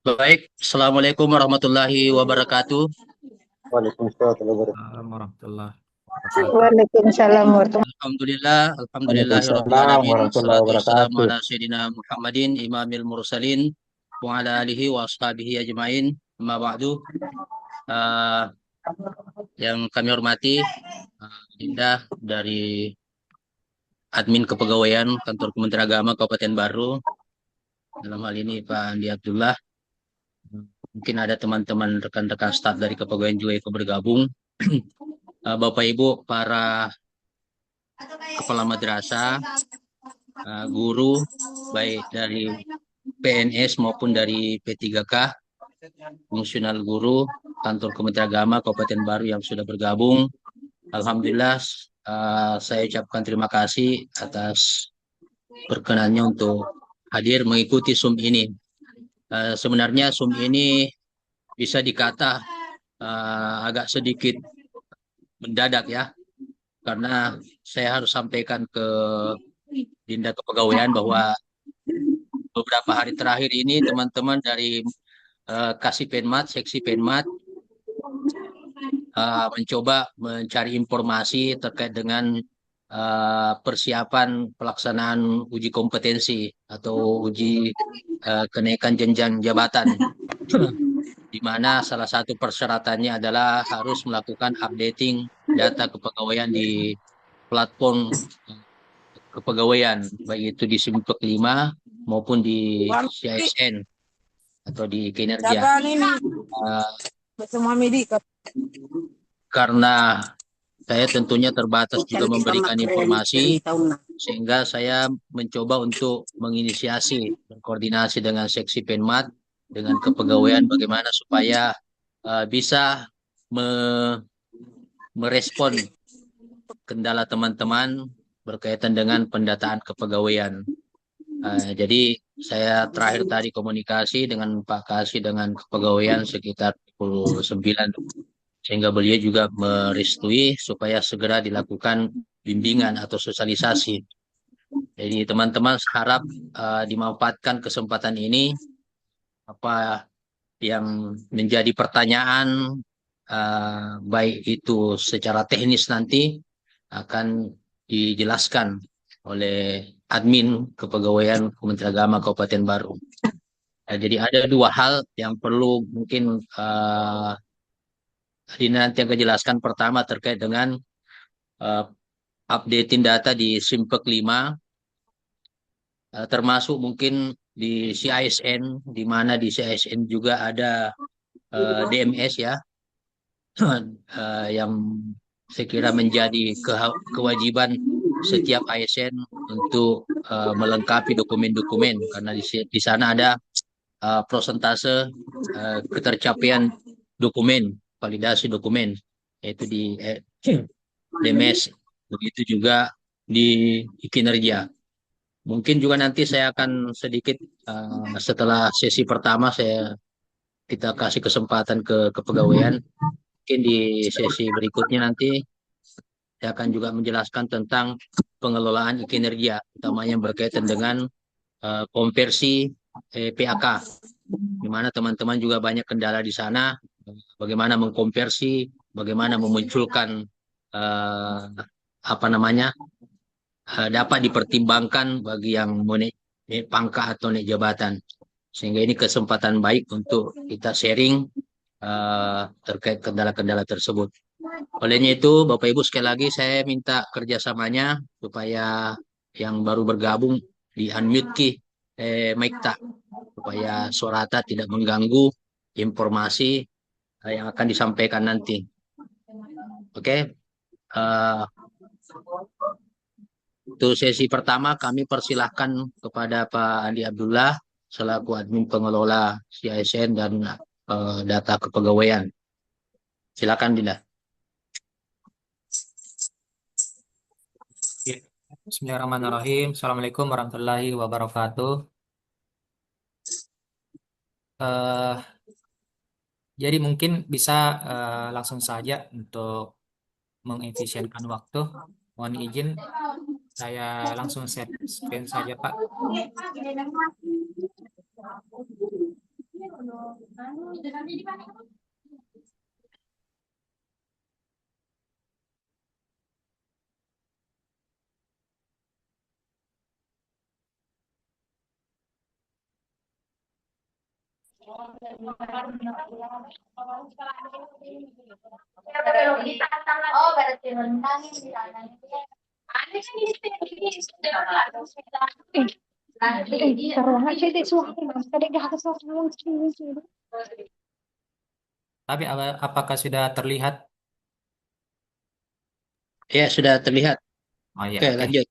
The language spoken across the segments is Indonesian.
Baik, Assalamualaikum warahmatullahi wabarakatuh. Waalaikumsalam warahmatullahi wabarakatuh. Assalamualaikum warahmatullahi wabarakatuh. Waalaikumsalam warahmatullahi Alhamdulillah, alhamdulillahirabbil Waalaikumsalam alamin. warahmatullahi Wassalatu wassalamu wabarakatuh. ala sayyidina Muhammadin imamil mursalin wa ala alihi wa ashabihi ajmain. Amma ba'du. Eh, yang kami hormati Dinda dari admin kepegawaian kantor Kementerian Agama Kabupaten Baru. Dalam hal ini Pak Andi Abdullah. Mungkin ada teman-teman rekan-rekan staf dari kepegawaian juga ikut bergabung. Bapak Ibu para kepala madrasah, guru, baik dari PNS maupun dari P3K, fungsional guru, kantor Kementerian Agama Kabupaten Baru yang sudah bergabung. Alhamdulillah, saya ucapkan terima kasih atas perkenannya untuk hadir mengikuti Zoom ini. Sebenarnya Zoom ini bisa dikata agak sedikit mendadak ya, karena saya harus sampaikan ke Dinda Kepegawaian bahwa beberapa hari terakhir ini teman-teman dari Kasih Penmat, Seksi Penmat mencoba mencari informasi terkait dengan persiapan pelaksanaan uji kompetensi atau uji kenaikan jenjang jabatan, di mana salah satu persyaratannya adalah harus melakukan updating data kepegawaian di platform kepegawaian, baik itu di Simpek 5 maupun di CISN atau di kinerja. Karena saya tentunya terbatas juga memberikan informasi, sehingga saya mencoba untuk menginisiasi, berkoordinasi dengan Seksi Penmat, dengan kepegawaian bagaimana supaya bisa merespon kendala teman-teman berkaitan dengan pendataan kepegawaian. Jadi saya terakhir tadi komunikasi dengan Pak Kasih dengan kepegawaian sekitar pukul 9, sehingga beliau juga merestui supaya segera dilakukan bimbingan atau sosialisasi. Jadi teman-teman harap dimanfaatkan kesempatan ini, apa yang menjadi pertanyaan baik itu secara teknis nanti akan dijelaskan oleh admin kepegawaian Kementerian Agama Kabupaten Baru. Jadi ada dua hal yang perlu mungkin nanti akan jelaskan. Pertama terkait dengan updating data di Simpek 5, termasuk mungkin di CISN, di mana di CISN juga ada DMS ya, yang saya kira menjadi kewajiban setiap ASN untuk melengkapi dokumen-dokumen, karena di sana ada prosentase ketercapaian dokumen, validasi dokumen, yaitu di DMS, begitu juga di kinerja. Mungkin juga nanti saya akan sedikit setelah sesi pertama kita kasih kesempatan ke kepegawaian. Mungkin di sesi berikutnya nanti saya akan juga menjelaskan tentang pengelolaan kinerja, utamanya berkaitan dengan konversi PAK, di mana teman-teman juga banyak kendala di sana, bagaimana mengkonversi, bagaimana memunculkan apa namanya dapat dipertimbangkan bagi yang mau naik pangkat atau naik jabatan, sehingga ini kesempatan baik untuk kita sharing terkait kendala-kendala tersebut. Olehnya itu, Bapak Ibu sekali lagi saya minta kerjasamanya supaya yang baru bergabung di unmute mic tak, supaya suara tak tidak mengganggu informasi yang akan disampaikan nanti. Oke, untuk sesi pertama kami persilahkan kepada Pak Andi Abdullah selaku admin pengelola CISN dan data kepegawaian. Silakan Dinda. Bismillahirrahmanirrahim. Assalamualaikum warahmatullahi wabarakatuh. Eh, jadi mungkin bisa langsung saja untuk mengefisienkan waktu. Mohon izin Saya langsung share screen saja, Pak. Oh, berarti rendang yang di sana. Ada kan ini Tapi apakah sudah terlihat? Ya, sudah terlihat. Oh ya, Oke, oke. lanjut.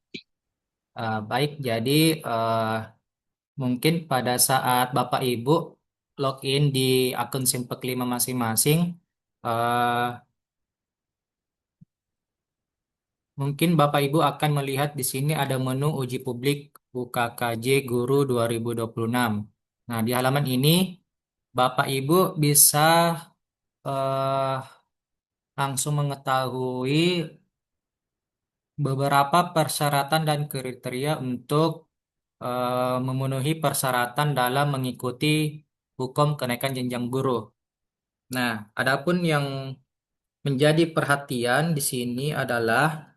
Baik, jadi mungkin pada saat Bapak Ibu login di akun Simpek 5 masing-masing, eh, mungkin Bapak Ibu akan melihat di sini ada menu uji publik UKKJ Guru 2026. Nah, di halaman ini Bapak Ibu bisa eh, langsung mengetahui beberapa persyaratan dan kriteria untuk memenuhi persyaratan dalam mengikuti hukum kenaikan jenjang guru. Nah, adapun yang menjadi perhatian di sini adalah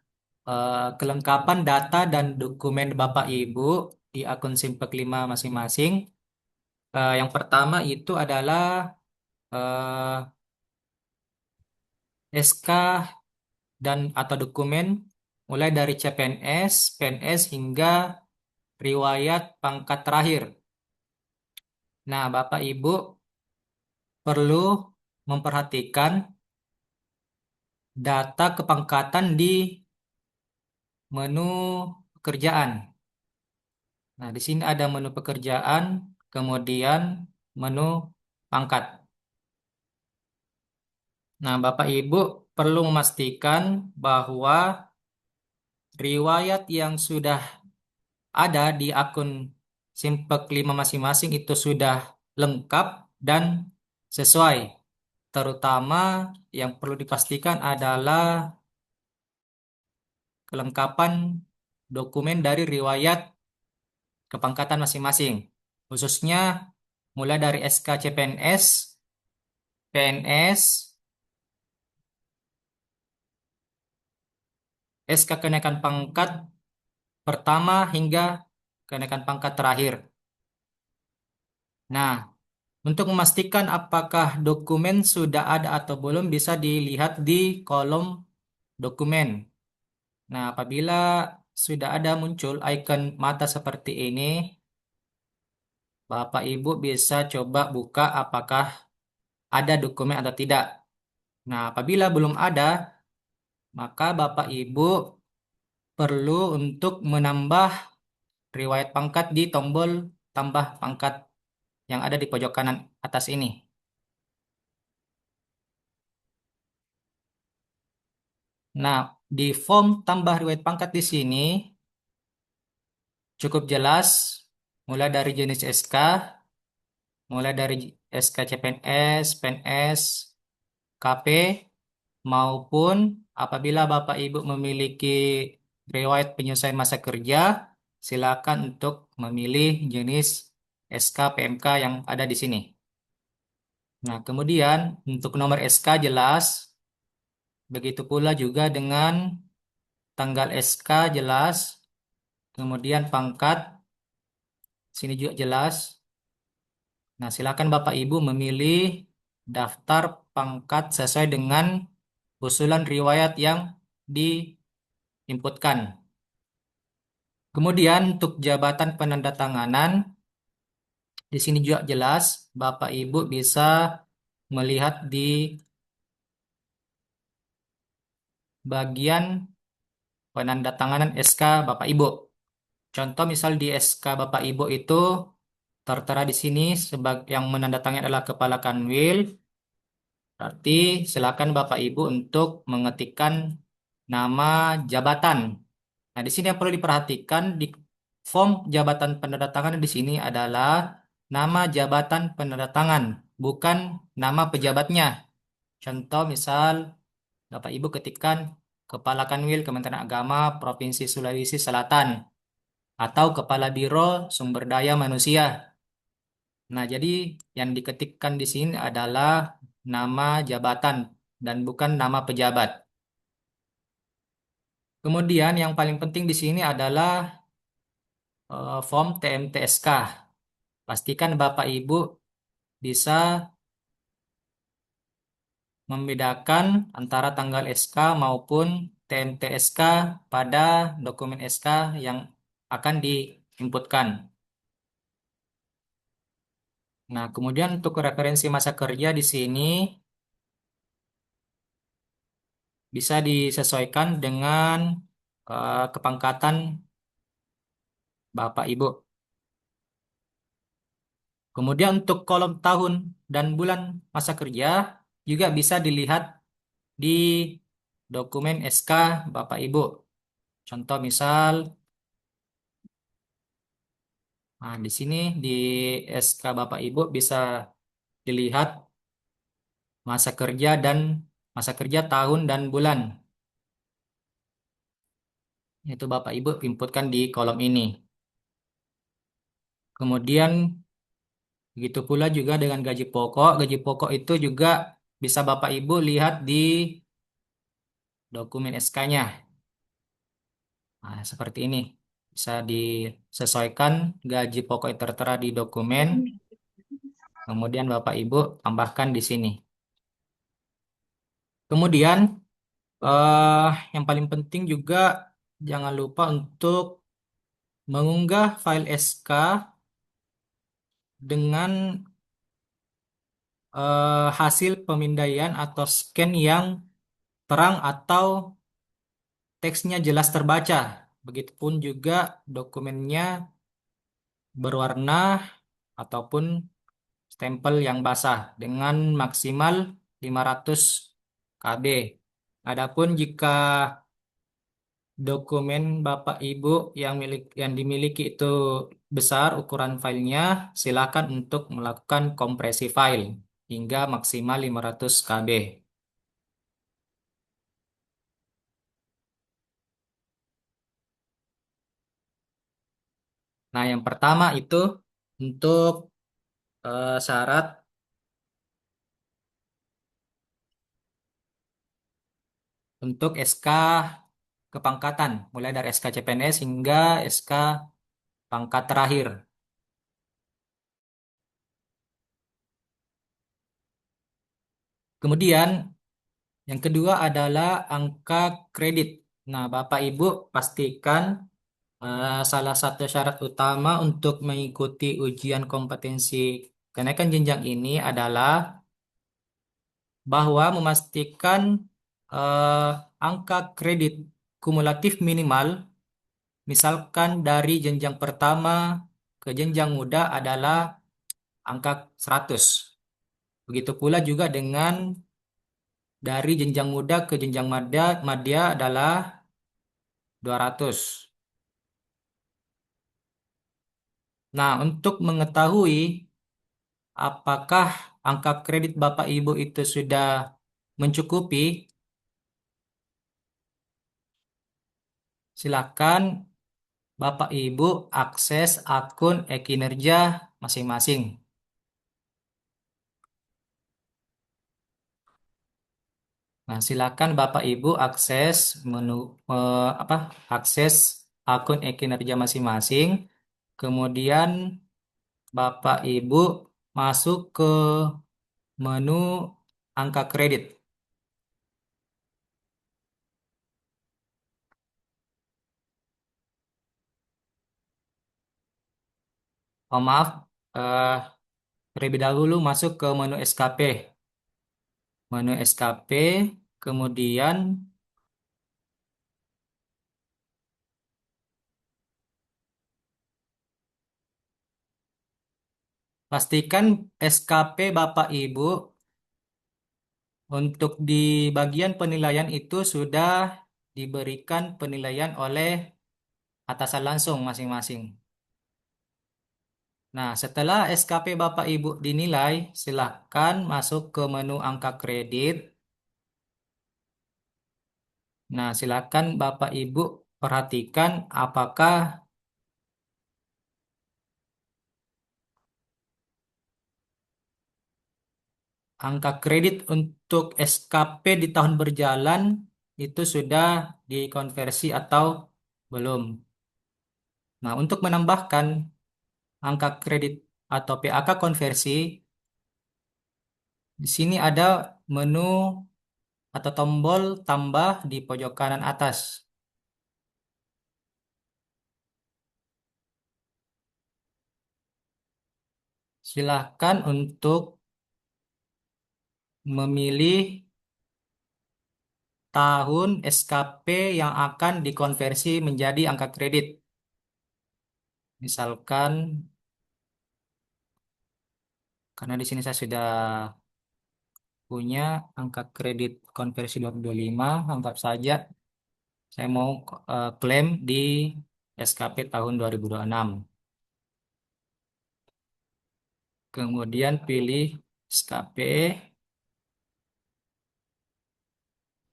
kelengkapan data dan dokumen Bapak Ibu di akun Simpek 5 masing-masing. Yang pertama itu adalah eh, SK dan atau dokumen mulai dari CPNS, PNS hingga riwayat pangkat terakhir. Nah, Bapak Ibu perlu memperhatikan data kepangkatan di menu pekerjaan. Nah, di sini ada menu pekerjaan, kemudian menu pangkat. Nah, Bapak Ibu perlu memastikan bahwa riwayat yang sudah ada di akun Simpek 5 masing-masing itu sudah lengkap dan sesuai. Terutama yang perlu dipastikan adalah kelengkapan dokumen dari riwayat kepangkatan masing-masing. Khususnya mulai dari SK CPNS, PNS, SK kenaikan pangkat pertama hingga kenaikan pangkat terakhir. Nah, untuk memastikan apakah dokumen sudah ada atau belum bisa dilihat di kolom dokumen. Nah, apabila sudah ada muncul icon mata seperti ini, Bapak Ibu bisa coba buka apakah ada dokumen atau tidak. Nah, apabila belum ada, maka Bapak Ibu perlu untuk menambah riwayat pangkat di tombol tambah pangkat yang ada di pojok kanan atas ini. Nah, di form tambah riwayat pangkat di sini cukup jelas, mulai dari jenis SK, mulai dari SK CPNS, PNS, KP, maupun apabila Bapak Ibu memiliki riwayat penyelesaian masa kerja, silakan untuk memilih jenis SK PMK yang ada di sini. Nah, kemudian untuk nomor SK jelas, begitu pula juga dengan tanggal SK jelas, kemudian pangkat, sini juga jelas. Nah, silakan Bapak Ibu memilih daftar pangkat sesuai dengan usulan riwayat yang diinputkan. Kemudian untuk jabatan penandatanganan, di sini juga jelas, Bapak Ibu bisa melihat di bagian penandatanganan SK Bapak Ibu. Contoh misal di SK Bapak Ibu itu tertera di sini sebagai yang menandatangani adalah Kepala Kanwil. Berarti silakan Bapak Ibu untuk mengetikkan nama jabatan. Nah, di sini yang perlu diperhatikan di form jabatan penandatangan di sini adalah nama jabatan penandatangan, bukan nama pejabatnya. Contoh misal Bapak Ibu ketikkan Kepala Kanwil Kementerian Agama Provinsi Sulawesi Selatan atau Kepala Biro Sumber Daya Manusia. Nah, jadi yang diketikkan di sini adalah nama jabatan dan bukan nama pejabat. Kemudian yang paling penting di sini adalah form TMTSK. Pastikan Bapak Ibu bisa membedakan antara tanggal SK maupun TMTSK pada dokumen SK yang akan diinputkan. Nah, kemudian untuk referensi masa kerja di sini bisa disesuaikan dengan kepangkatan Bapak Ibu. Kemudian untuk kolom tahun dan bulan masa kerja juga bisa dilihat di dokumen SK Bapak Ibu. Contoh misal, nah di sini di SK Bapak Ibu bisa dilihat masa kerja dan masa kerja tahun dan bulan. Itu Bapak Ibu inputkan di kolom ini. Kemudian begitu pula juga dengan gaji pokok. Gaji pokok itu juga bisa Bapak Ibu lihat di dokumen SK-nya. Nah, seperti ini. Bisa disesuaikan gaji pokok yang tertera di dokumen. Kemudian Bapak Ibu tambahkan di sini. Kemudian eh, yang paling penting juga jangan lupa untuk mengunggah file SK dengan hasil pemindaian atau scan yang terang atau teksnya jelas terbaca. Begitupun juga dokumennya berwarna ataupun stempel yang basah dengan maksimal 500 KB. Adapun jika dokumen Bapak Ibu yang dimiliki itu besar ukuran filenya, silakan untuk melakukan kompresi file hingga maksimal 500 KB. Nah, yang pertama itu untuk syarat untuk SK kepangkatan, mulai dari SK CPNS hingga SK pangkat terakhir. Kemudian yang kedua adalah angka kredit. Nah, Bapak Ibu pastikan salah satu syarat utama untuk mengikuti ujian kompetensi kenaikan jenjang ini adalah bahwa memastikan eh, angka kredit kumulatif minimal, misalkan dari jenjang pertama ke jenjang muda adalah angka 100. Begitu pula juga dengan dari jenjang muda ke jenjang madya, madya adalah 200. Nah, untuk mengetahui apakah angka kredit Bapak Ibu itu sudah mencukupi, silakan Bapak Ibu akses akun e-kinerja masing-masing. Nah, silakan Bapak Ibu akses menu akses akun e-kinerja masing-masing. Kemudian Bapak Ibu masuk ke menu angka kredit. Oh, maaf, eh, terlebih dahulu masuk ke menu SKP. Menu SKP, kemudian pastikan SKP Bapak Ibu untuk di bagian penilaian itu sudah diberikan penilaian oleh atasan langsung masing-masing. Nah, setelah SKP Bapak Ibu dinilai, silakan masuk ke menu angka kredit. Nah, silakan Bapak Ibu perhatikan apakah angka kredit untuk SKP di tahun berjalan itu sudah dikonversi atau belum. Nah, untuk menambahkan angka kredit atau PAK konversi, di sini ada menu atau tombol tambah di pojok kanan atas. Silahkan untuk memilih tahun SKP yang akan dikonversi menjadi angka kredit. Misalkan, karena di sini saya sudah punya angka kredit konversi 2025, anggap saja saya mau klaim di SKP tahun 2026. Kemudian pilih SKP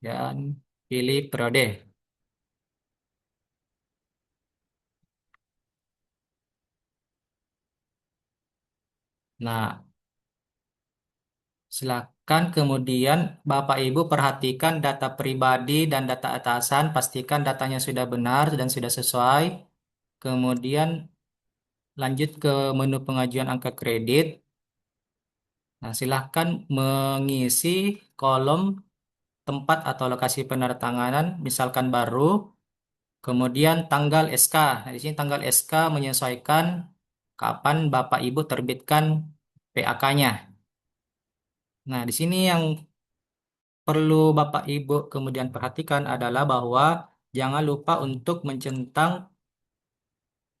dan pilih periode. Nah, silakan kemudian Bapak Ibu perhatikan data pribadi dan data atasan, pastikan datanya sudah benar dan sudah sesuai. Kemudian lanjut ke menu pengajuan angka kredit. Nah, silahkan mengisi kolom tempat atau lokasi penandatanganan, misalkan baru, kemudian tanggal SK. Nah, di sini tanggal SK menyesuaikan kapan Bapak Ibu terbitkan PAK-nya. Nah, di sini yang perlu Bapak Ibu kemudian perhatikan adalah bahwa jangan lupa untuk mencentang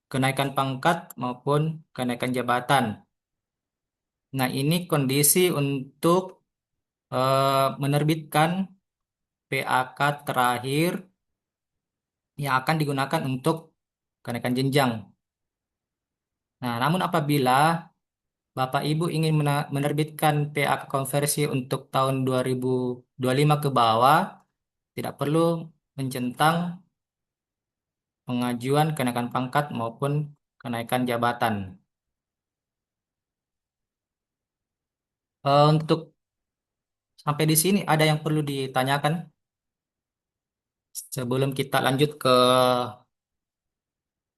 kenaikan pangkat maupun kenaikan jabatan. Nah, ini kondisi untuk menerbitkan PAK terakhir yang akan digunakan untuk kenaikan jenjang. Nah, namun apabila Bapak Ibu ingin menerbitkan PAK konversi untuk tahun 2025 ke bawah, tidak perlu mencentang pengajuan kenaikan pangkat maupun kenaikan jabatan. Untuk sampai di sini ada yang perlu ditanyakan sebelum kita lanjut ke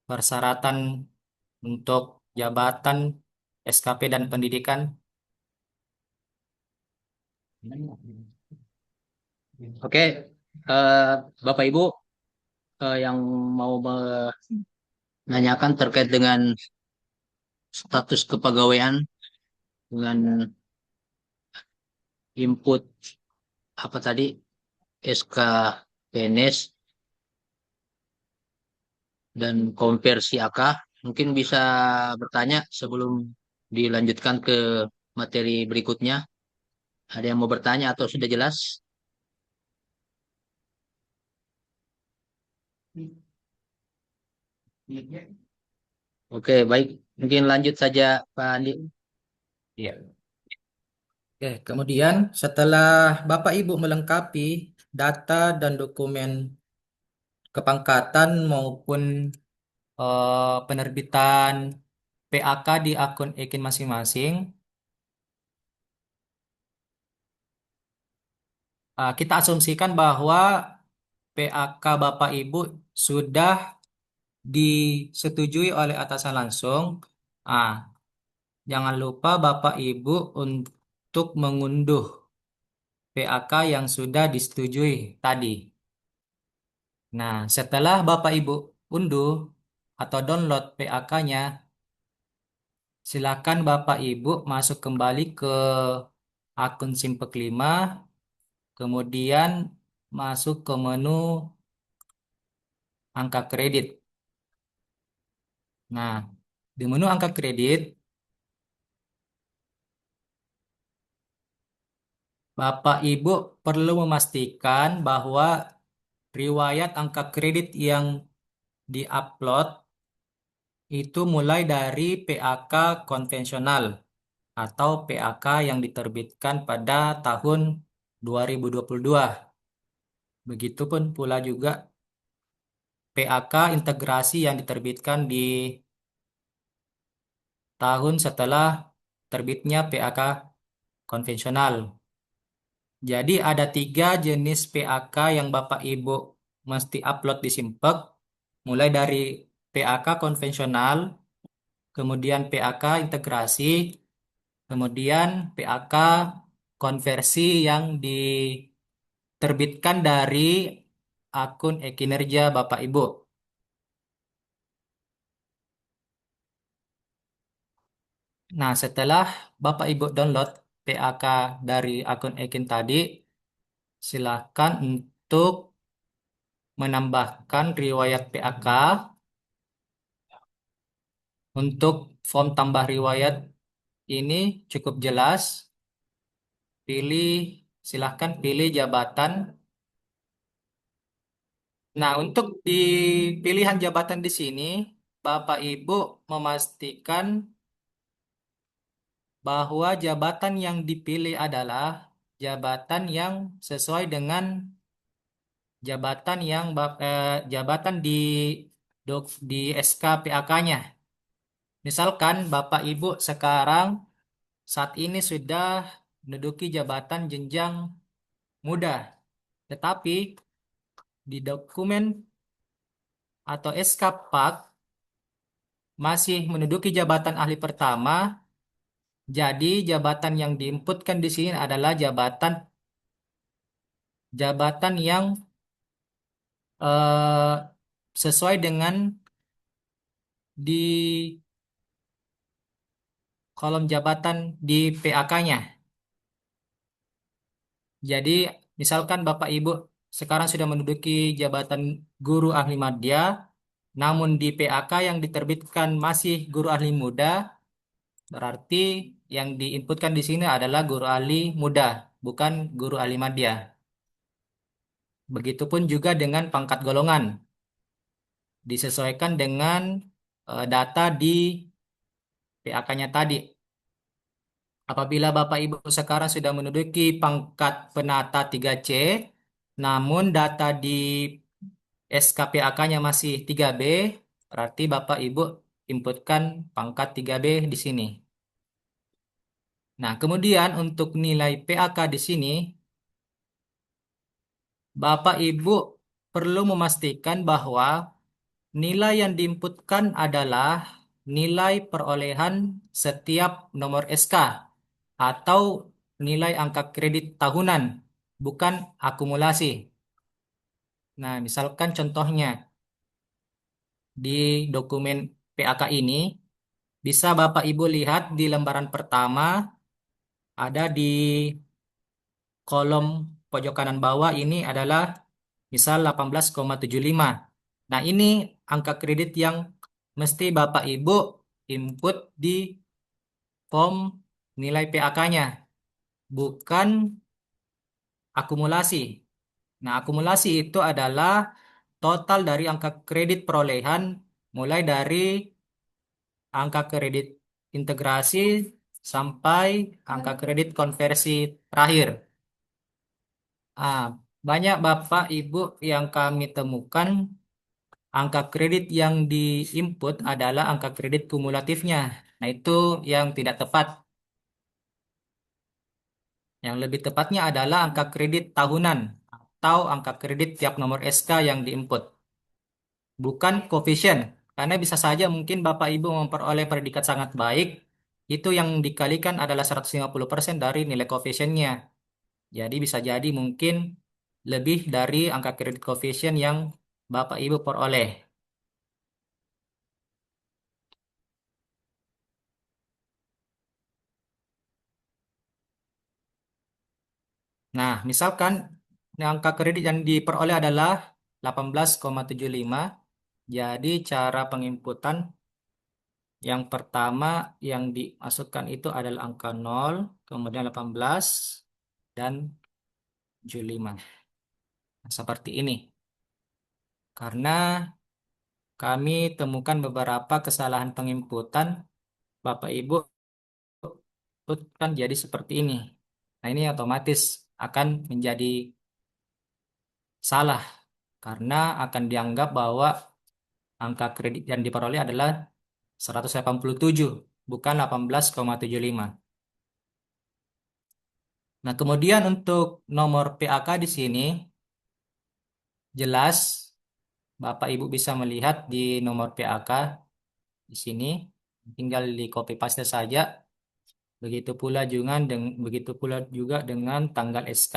persyaratan untuk jabatan SKP dan pendidikan. Oke, eh, Bapak Ibu yang mau menanyakan terkait dengan status kepegawaian dengan input apa tadi SK PNS dan konversi AK, mungkin bisa bertanya sebelum dilanjutkan ke materi berikutnya. Ada yang mau bertanya atau sudah jelas? Oke, baik. Mungkin lanjut saja, Pak Andi. Iya. Oke, kemudian setelah Bapak Ibu melengkapi data dan dokumen kepangkatan maupun penerbitan PAK di akun EKIN masing-masing, kita asumsikan bahwa PAK Bapak Ibu sudah disetujui oleh atasan langsung. Ah, jangan lupa Bapak Ibu untuk mengunduh PAK yang sudah disetujui tadi. Nah, setelah Bapak Ibu unduh atau download PAK-nya, silakan Bapak Ibu masuk kembali ke akun Simpek 5, kemudian masuk ke menu angka kredit. Nah, di menu angka kredit, Bapak Ibu perlu memastikan bahwa riwayat angka kredit yang diupload itu mulai dari PAK konvensional atau PAK yang diterbitkan pada tahun 2022. Begitupun pula juga PAK integrasi yang diterbitkan di tahun setelah terbitnya PAK konvensional. Jadi ada 3 jenis PAK yang Bapak Ibu mesti upload di Simpek, mulai dari PAK konvensional, kemudian PAK integrasi, kemudian PAK konversi yang diterbitkan dari akun e-kinerja Bapak Ibu. Nah, setelah Bapak Ibu download PAK dari akun Ekin tadi, silakan untuk menambahkan riwayat PAK. Untuk form tambah riwayat ini cukup jelas. Silahkan pilih jabatan. Nah, untuk di pilihan jabatan di sini, Bapak Ibu memastikan bahwa jabatan yang dipilih adalah jabatan yang sesuai dengan jabatan di SK PAK-nya. Misalkan Bapak Ibu sekarang saat ini sudah menduduki jabatan jenjang muda, tetapi di dokumen atau SK PAK masih menduduki jabatan ahli pertama. Jadi jabatan yang diinputkan di sini adalah jabatan jabatan yang eh, sesuai dengan di kolom jabatan di PAK-nya. Jadi misalkan Bapak Ibu sekarang sudah menduduki jabatan guru ahli madya, namun di PAK yang diterbitkan masih guru ahli muda, berarti yang diinputkan di sini adalah guru ahli muda, bukan guru ahli madya. Begitupun juga dengan pangkat golongan, disesuaikan dengan data di PAK-nya tadi. Apabila Bapak Ibu sekarang sudah menduduki pangkat penata 3C, namun data di SKPAK-nya masih 3B, berarti Bapak Ibu inputkan pangkat 3B di sini. Nah, kemudian untuk nilai PAK di sini, Bapak Ibu perlu memastikan bahwa nilai yang diinputkan adalah nilai perolehan setiap nomor SK atau nilai angka kredit tahunan, bukan akumulasi. Nah, misalkan contohnya di dokumen PAK ini, bisa Bapak Ibu lihat di lembaran pertama ada di kolom pojok kanan bawah ini adalah misal 18,75. Nah, ini angka kredit yang mesti Bapak Ibu input di form nilai PAK-nya, bukan akumulasi. Nah, akumulasi itu adalah total dari angka kredit perolehan mulai dari angka kredit integrasi sampai angka kredit konversi terakhir. Ah, banyak Bapak Ibu yang kami temukan angka kredit yang diinput adalah angka kredit kumulatifnya. Nah, itu yang tidak tepat. Yang lebih tepatnya adalah angka kredit tahunan atau angka kredit tiap nomor SK yang diinput, bukan koefisien. Karena bisa saja mungkin Bapak Ibu memperoleh predikat sangat baik, itu yang dikalikan adalah 150% dari nilai koefisiennya. Jadi bisa jadi mungkin lebih dari angka kredit koefisien yang Bapak Ibu peroleh. Nah, misalkan angka kredit yang diperoleh adalah 18,75. Jadi cara penginputan yang pertama yang dimasukkan itu adalah angka 0, kemudian 18, dan 75. Nah, seperti ini. Karena kami temukan beberapa kesalahan penginputan, Bapak Ibu inputkan jadi seperti ini. Nah, ini otomatis akan menjadi salah karena akan dianggap bahwa angka kredit yang diperoleh adalah 187, bukan 18,75. Nah, kemudian untuk nomor PAK di sini jelas Bapak Ibu bisa melihat di nomor PAK di sini, tinggal di copy paste saja. Begitu pula juga dengan tanggal SK.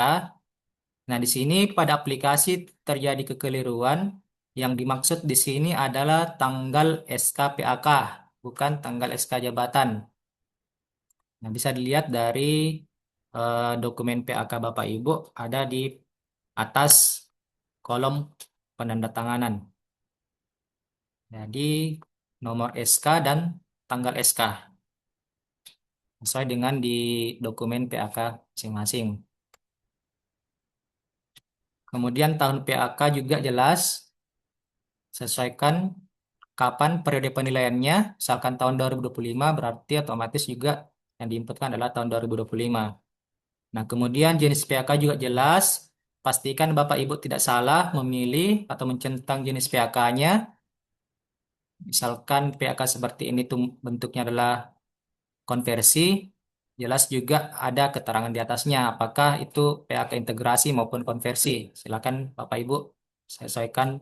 Nah, di sini pada aplikasi terjadi kekeliruan. Yang dimaksud di sini adalah tanggal SK PAK, bukan tanggal SK jabatan. Nah, bisa dilihat dari dokumen PAK Bapak Ibu ada di atas kolom penandatanganan. Jadi, nomor SK dan tanggal SK sesuai dengan di dokumen PAK masing-masing. Kemudian tahun PAK juga jelas, sesuaikan kapan periode penilaiannya, misalkan tahun 2025 berarti otomatis juga yang diinputkan adalah tahun 2025. Nah, kemudian jenis PAK juga jelas, pastikan Bapak Ibu tidak salah memilih atau mencentang jenis PAK-nya. Misalkan PAK seperti ini tuh bentuknya adalah konversi, jelas juga ada keterangan di atasnya apakah itu PAK integrasi maupun konversi. Silakan Bapak Ibu sesuaikan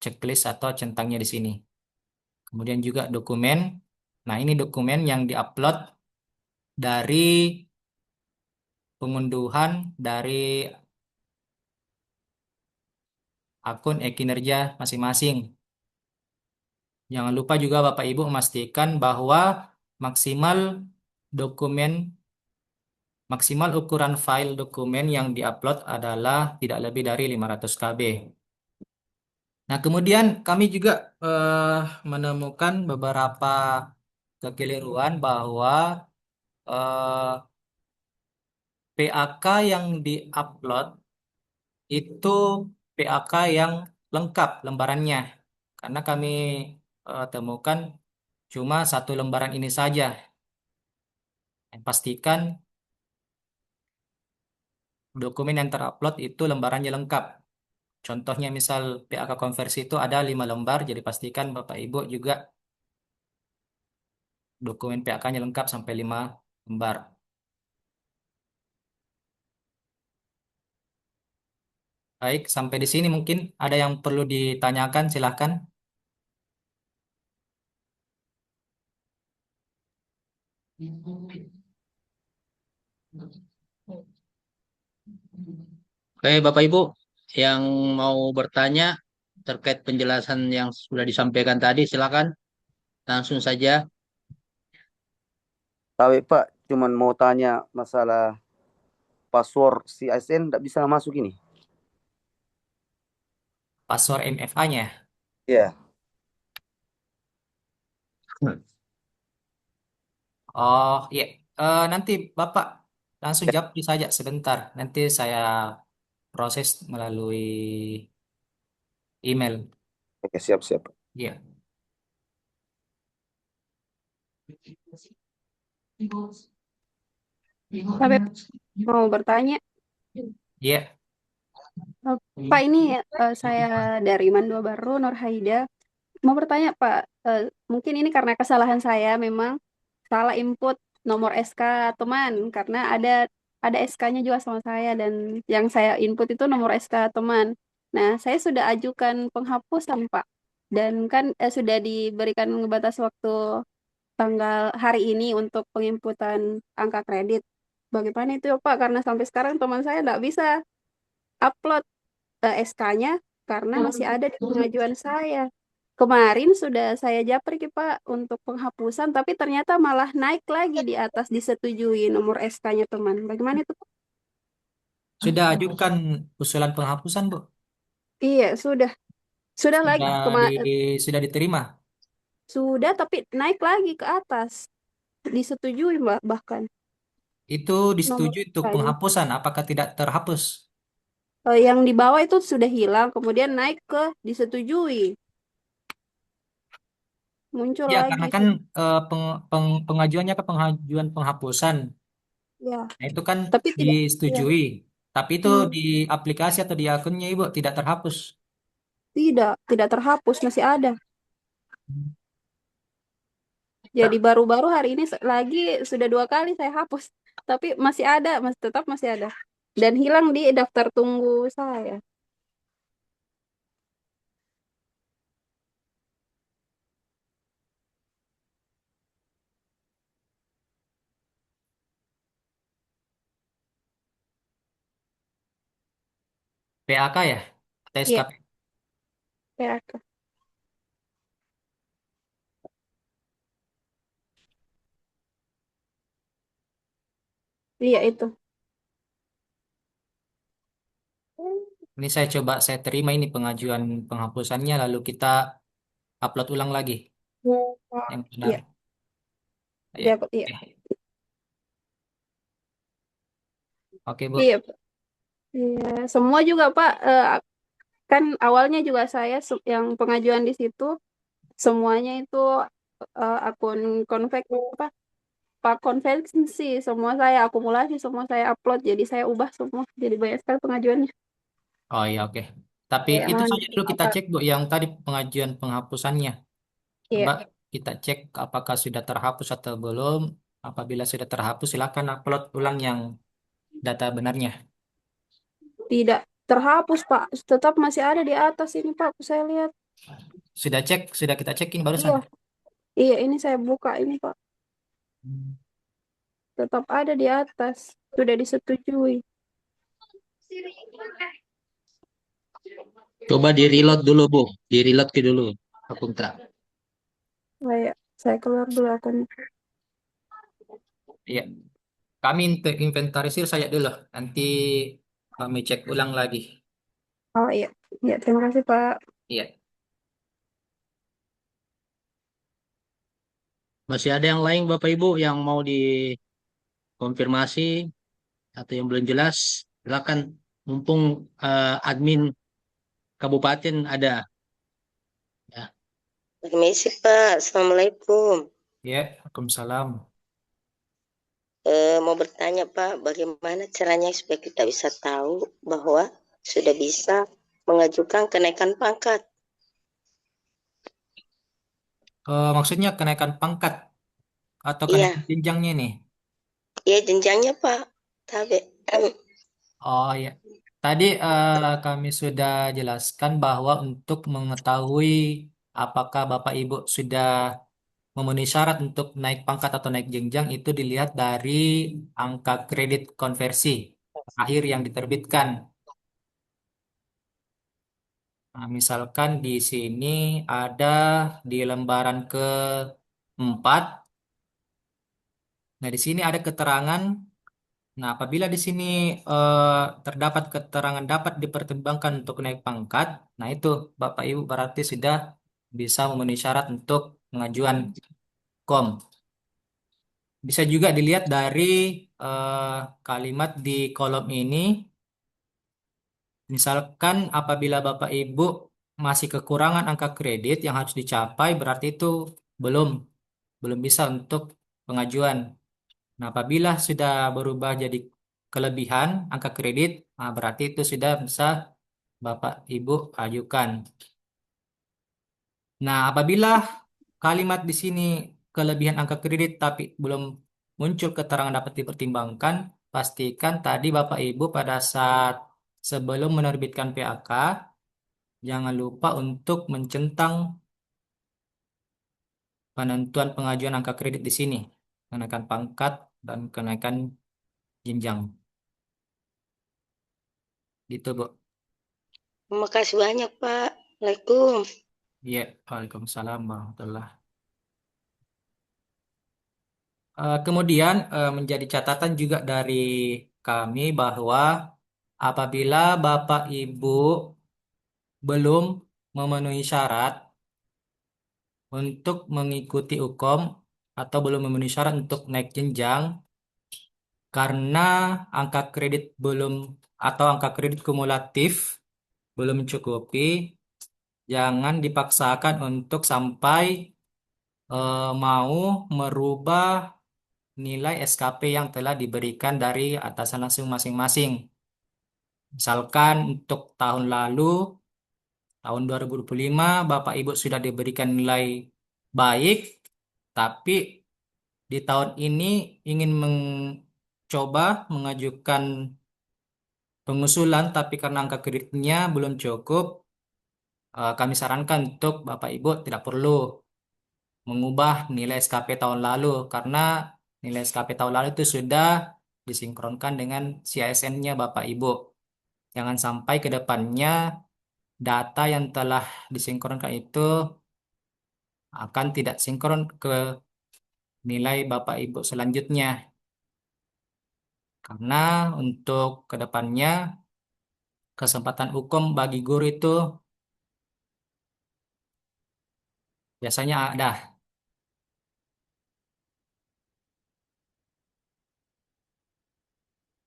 checklist atau centangnya di sini. Kemudian juga dokumen. Nah, ini dokumen yang diupload dari pengunduhan dari akun e-kinerja masing-masing. Jangan lupa juga Bapak Ibu memastikan bahwa maksimal dokumen maksimal ukuran file dokumen yang diupload adalah tidak lebih dari 500 KB. Nah, kemudian kami juga menemukan beberapa kekeliruan bahwa PAK yang diupload itu PAK yang lengkap lembarannya. Karena kami temukan cuma satu lembaran ini saja. Pastikan dokumen yang terupload itu lembarannya lengkap. Contohnya misal PAK konversi itu ada 5 lembar, jadi pastikan Bapak Ibu juga dokumen PAK-nya lengkap sampai 5 lembar. Baik, sampai di sini mungkin ada yang perlu ditanyakan, silahkan. Oke, Bapak Ibu yang mau bertanya terkait penjelasan yang sudah disampaikan tadi, silakan langsung saja. Tapi Pak, cuman mau tanya masalah password si ASN tidak bisa masuk ini. Password MFA-nya. Iya, Oh, iya. Nanti Bapak langsung jawab saja sebentar. Nanti saya proses melalui email. oke, siap-siap. Iya. Tapi mau bertanya, Iya. Pak ini saya dari Mandua Baru, Nur Haida. Mau bertanya Pak, mungkin ini karena kesalahan saya memang salah input nomor SK teman karena ada SK-nya juga sama saya dan yang saya input itu nomor SK teman. Nah, saya sudah ajukan penghapusan Pak dan kan sudah diberikan batas waktu tanggal hari ini untuk penginputan angka kredit. Bagaimana itu ya Pak? Karena sampai sekarang teman saya tidak bisa upload SK-nya karena masih ada di pengajuan saya. Kemarin sudah saya japri Pak untuk penghapusan, tapi ternyata malah naik lagi di atas disetujui nomor SK-nya teman. Bagaimana itu Pak? Sudah ajukan usulan penghapusan, Bu? Iya, sudah lagi Sudah diterima. sudah tapi naik lagi ke atas disetujui Mbak bahkan Itu nomor disetujui untuk SK-nya. penghapusan. Apakah tidak terhapus? Yang di bawah itu sudah hilang, kemudian naik ke disetujui, muncul Ya, karena lagi. kan pengajuannya ke pengajuan penghapusan. Ya, Nah, itu kan tapi tidak. Ya. disetujui. Tapi itu Hmm, di aplikasi atau di akunnya Ibu tidak terhapus. tidak terhapus, masih ada. Jadi baru-baru hari ini lagi sudah 2 kali saya hapus, tapi masih ada, tetap masih ada. Dan hilang di daftar tunggu saya. PAK ya? Atau Iya, SKP? PHK. Iya itu. Ini saya terima ini pengajuan penghapusannya lalu kita upload ulang lagi yang benar. Iya, Ya. iya, iya. Oke, Bu. Iya, iya. Semua juga Pak, kan awalnya juga saya yang pengajuan di situ semuanya itu akun konvek apa Pak konvensi semua saya akumulasi, semua saya upload, jadi saya ubah semua jadi banyak sekali pengajuannya. Oh iya, oke. Tapi Ya, itu mohon saja dulu kita dimaafkan. cek, Bu, yang tadi pengajuan penghapusannya. Coba Iya, kita cek apakah sudah terhapus atau belum. Apabila sudah terhapus, silakan upload ulang yang data benarnya. tidak terhapus Pak, tetap masih ada di atas ini Pak, saya lihat. Sudah cek, sudah kita cekin barusan. Iya, iya, ini saya buka ini Pak, tetap ada di atas, sudah disetujui. Coba di reload dulu, Bu. Di reload ke dulu akun Tra. Saya keluar dulu akunnya. Iya, kami inventarisir saja dulu. Nanti kami cek ulang lagi. Oh iya, iya, terima kasih Pak. Iya. Masih ada yang lain Bapak Ibu yang mau dikonfirmasi atau yang belum jelas? Silakan, mumpung admin kabupaten ada. Ya. Permisi Pak, Assalamualaikum. Ya, Waalaikumsalam. Mau bertanya Pak, bagaimana caranya supaya kita bisa tahu bahwa sudah bisa mengajukan kenaikan pangkat? Maksudnya kenaikan pangkat atau Iya, kenaikan jenjangnya nih? iya jenjangnya Pak. Tapi Oh ya, tadi kami sudah jelaskan bahwa untuk mengetahui apakah Bapak Ibu sudah memenuhi syarat untuk naik pangkat atau naik jenjang itu dilihat dari angka kredit konversi akhir yang diterbitkan. Nah, misalkan di sini ada di lembaran keempat. Nah, di sini ada keterangan. Nah, apabila di sini eh, terdapat keterangan dapat dipertimbangkan untuk naik pangkat, nah itu Bapak Ibu berarti sudah bisa memenuhi syarat untuk pengajuan KOM. Bisa juga dilihat dari eh, kalimat di kolom ini, misalkan apabila Bapak Ibu masih kekurangan angka kredit yang harus dicapai, berarti itu belum belum bisa untuk pengajuan. Nah, apabila sudah berubah jadi kelebihan angka kredit, nah berarti itu sudah bisa Bapak Ibu ajukan. Nah, apabila kalimat di sini kelebihan angka kredit tapi belum muncul keterangan dapat dipertimbangkan, pastikan tadi Bapak Ibu pada saat sebelum menerbitkan PAK, jangan lupa untuk mencentang penentuan pengajuan angka kredit di sini, kenaikan pangkat dan kenaikan jenjang. Gitu, Bu. terima kasih banyak Pak. Assalamualaikum. Iya, Waalaikumsalam warahmatullahi. Kemudian menjadi catatan juga dari kami bahwa apabila Bapak Ibu belum memenuhi syarat untuk mengikuti UKOM atau belum memenuhi syarat untuk naik jenjang karena angka kredit belum atau angka kredit kumulatif belum mencukupi, jangan dipaksakan untuk sampai mau merubah nilai SKP yang telah diberikan dari atasan langsung masing-masing. Misalkan untuk tahun lalu, tahun 2025, Bapak Ibu sudah diberikan nilai baik, tapi di tahun ini ingin mencoba mengajukan pengusulan, tapi karena angka kreditnya belum cukup, kami sarankan untuk Bapak Ibu tidak perlu mengubah nilai SKP tahun lalu, karena nilai SKP tahun lalu itu sudah disinkronkan dengan CISN-nya Bapak Ibu. Jangan sampai ke depannya data yang telah disinkronkan itu akan tidak sinkron ke nilai Bapak Ibu selanjutnya. Karena untuk ke depannya kesempatan hukum bagi guru itu biasanya ada.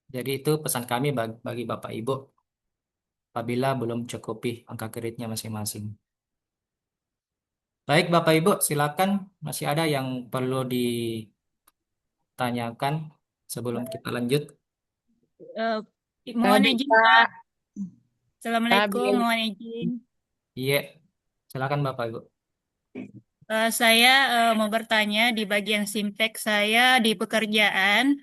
Jadi itu pesan kami bagi Bapak Ibu apabila belum cukupi angka kreditnya masing-masing. Baik Bapak Ibu, silakan, masih ada yang perlu ditanyakan sebelum kita lanjut. Eh, mohon Tadi izin, Pak Pak. Assalamualaikum, Tabil. mohon izin. Iya, silakan Bapak Ibu. Saya mau bertanya di bagian Simpek saya di pekerjaan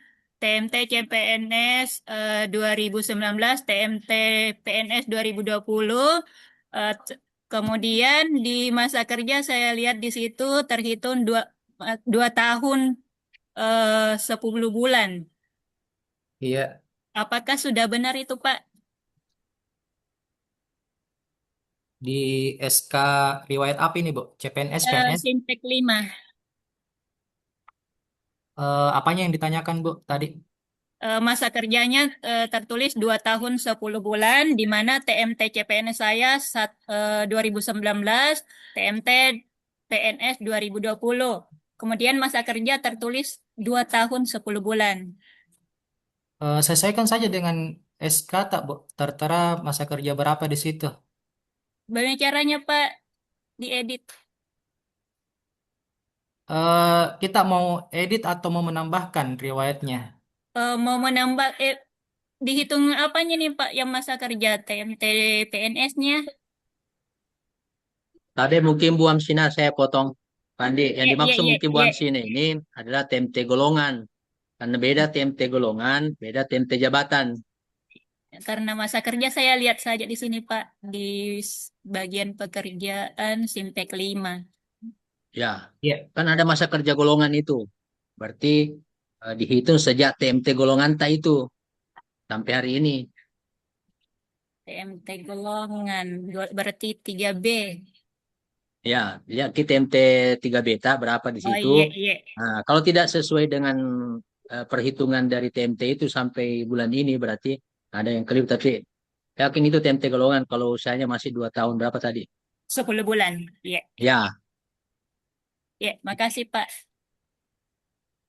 TMT CPNS 2019, TMT PNS 2020. Kemudian di masa kerja saya lihat di situ terhitung 2 tahun 10 bulan. Iya, Apakah sudah benar itu, Pak? di SK riwayat apa ini Bu? CPNS, PNS? Simpek 5. Apanya yang ditanyakan Bu tadi? Masa kerjanya tertulis 2 tahun 10 bulan, di mana TMT CPNS saya 2019, TMT PNS 2020. Kemudian masa kerja tertulis 2 tahun 10 bulan. Sesuaikan saja dengan SK tak Bu? Tertera masa kerja berapa di situ? Bagaimana caranya, Pak, diedit? Kita mau edit atau mau menambahkan riwayatnya? Mau menambah, dihitung apanya nih, Pak, yang masa kerja TMT PNS-nya? Tadi mungkin Bu Amsina saya potong. Pandi, yang Iya, iya, dimaksud iya, mungkin Bu iya. Amsina ini adalah TMT golongan. Karena beda TMT golongan, beda TMT jabatan. Karena masa kerja saya lihat saja di sini, Pak, di bagian pekerjaan Simpek 5. Ya, Iya. kan ada masa kerja golongan itu. Berarti dihitung sejak TMT golongan tak itu sampai hari ini. TMT golongan, berarti 3B. Ya, lihat kita TMT 3 beta berapa di Oh situ. iya, iya. Nah, kalau tidak sesuai dengan perhitungan dari TMT itu sampai bulan ini berarti ada yang keliru. Tapi yakin itu TMT golongan. Kalau usahanya masih 2 tahun berapa tadi? 10 bulan. Iya, Ya, iya. Makasih, Pak.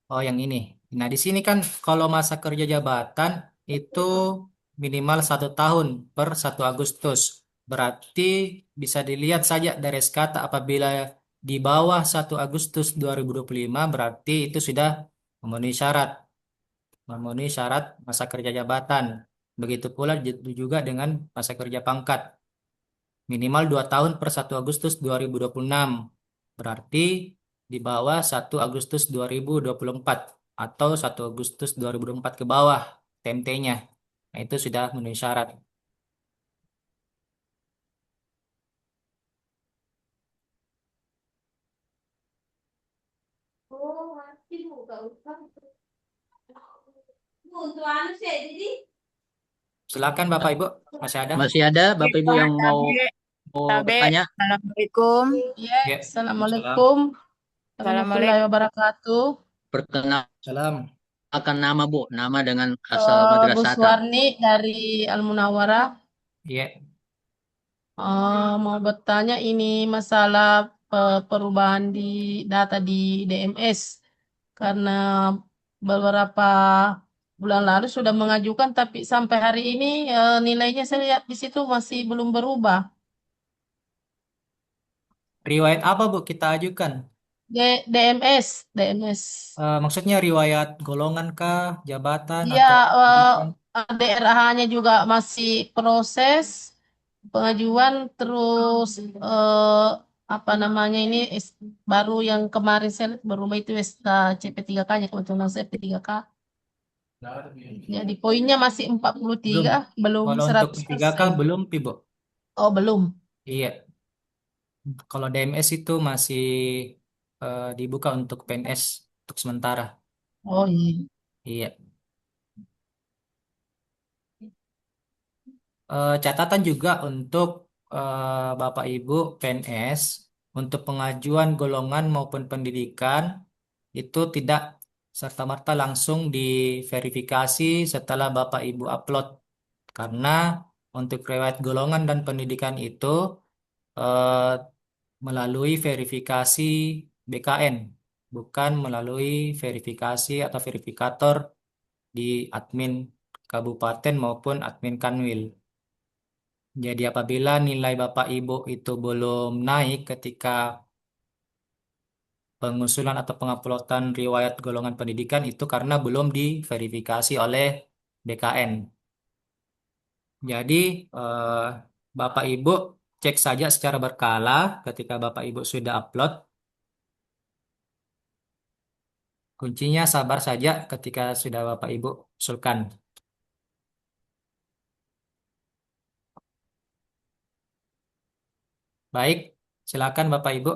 Oh, yang ini. Nah, di sini kan kalau masa kerja jabatan itu minimal 1 tahun per 1 Agustus. Berarti bisa dilihat saja dari skata apabila di bawah 1 Agustus 2025 berarti itu sudah memenuhi syarat. Memenuhi syarat masa kerja jabatan. Begitu pula juga dengan masa kerja pangkat. Minimal 2 tahun per 1 Agustus 2026. Berarti di bawah 1 Agustus 2024 atau 1 Agustus 2024 ke bawah TMT-nya. Nah, itu sudah memenuhi syarat. Silakan Bapak Ibu, masih ada? masih ada Bapak Ibu yang mau Tabe. bertanya? Assalamualaikum. Ya. Assalamualaikum warahmatullahi wabarakatuh. Perkenalkan Salam. nama Bu, nama dengan asal Bu madrasah. Suwarni dari Al Munawwarah. Ya. Mau bertanya ini masalah perubahan di data di DMS karena beberapa bulan lalu sudah mengajukan tapi sampai hari ini nilainya saya lihat di situ masih belum berubah. Riwayat apa Bu kita ajukan? DMS. Maksudnya riwayat golongan kah, jabatan Iya, atau pendidikan? DRH-nya juga masih proses pengajuan, terus apa namanya ini baru yang kemarin saya lihat berubah itu CP3K-nya, kebetulan saya P3K. Jadi poinnya masih Belum. 43, belum Kalau untuk P3K 100%. belum, Pibo. Oh, belum. Iya. Kalau DMS itu masih dibuka untuk PNS untuk sementara. Oh iya. Iya. Catatan juga untuk Bapak Ibu PNS untuk pengajuan golongan maupun pendidikan itu tidak serta-merta langsung diverifikasi setelah Bapak Ibu upload, karena untuk riwayat golongan dan pendidikan itu eh, melalui verifikasi BKN, bukan melalui verifikasi atau verifikator di admin kabupaten maupun admin Kanwil. Jadi apabila nilai Bapak Ibu itu belum naik ketika pengusulan atau penguploadan riwayat golongan pendidikan itu karena belum diverifikasi oleh BKN. Jadi eh, Bapak Ibu cek saja secara berkala ketika Bapak Ibu sudah upload. Kuncinya sabar saja ketika sudah Bapak Ibu usulkan. Baik, silakan Bapak Ibu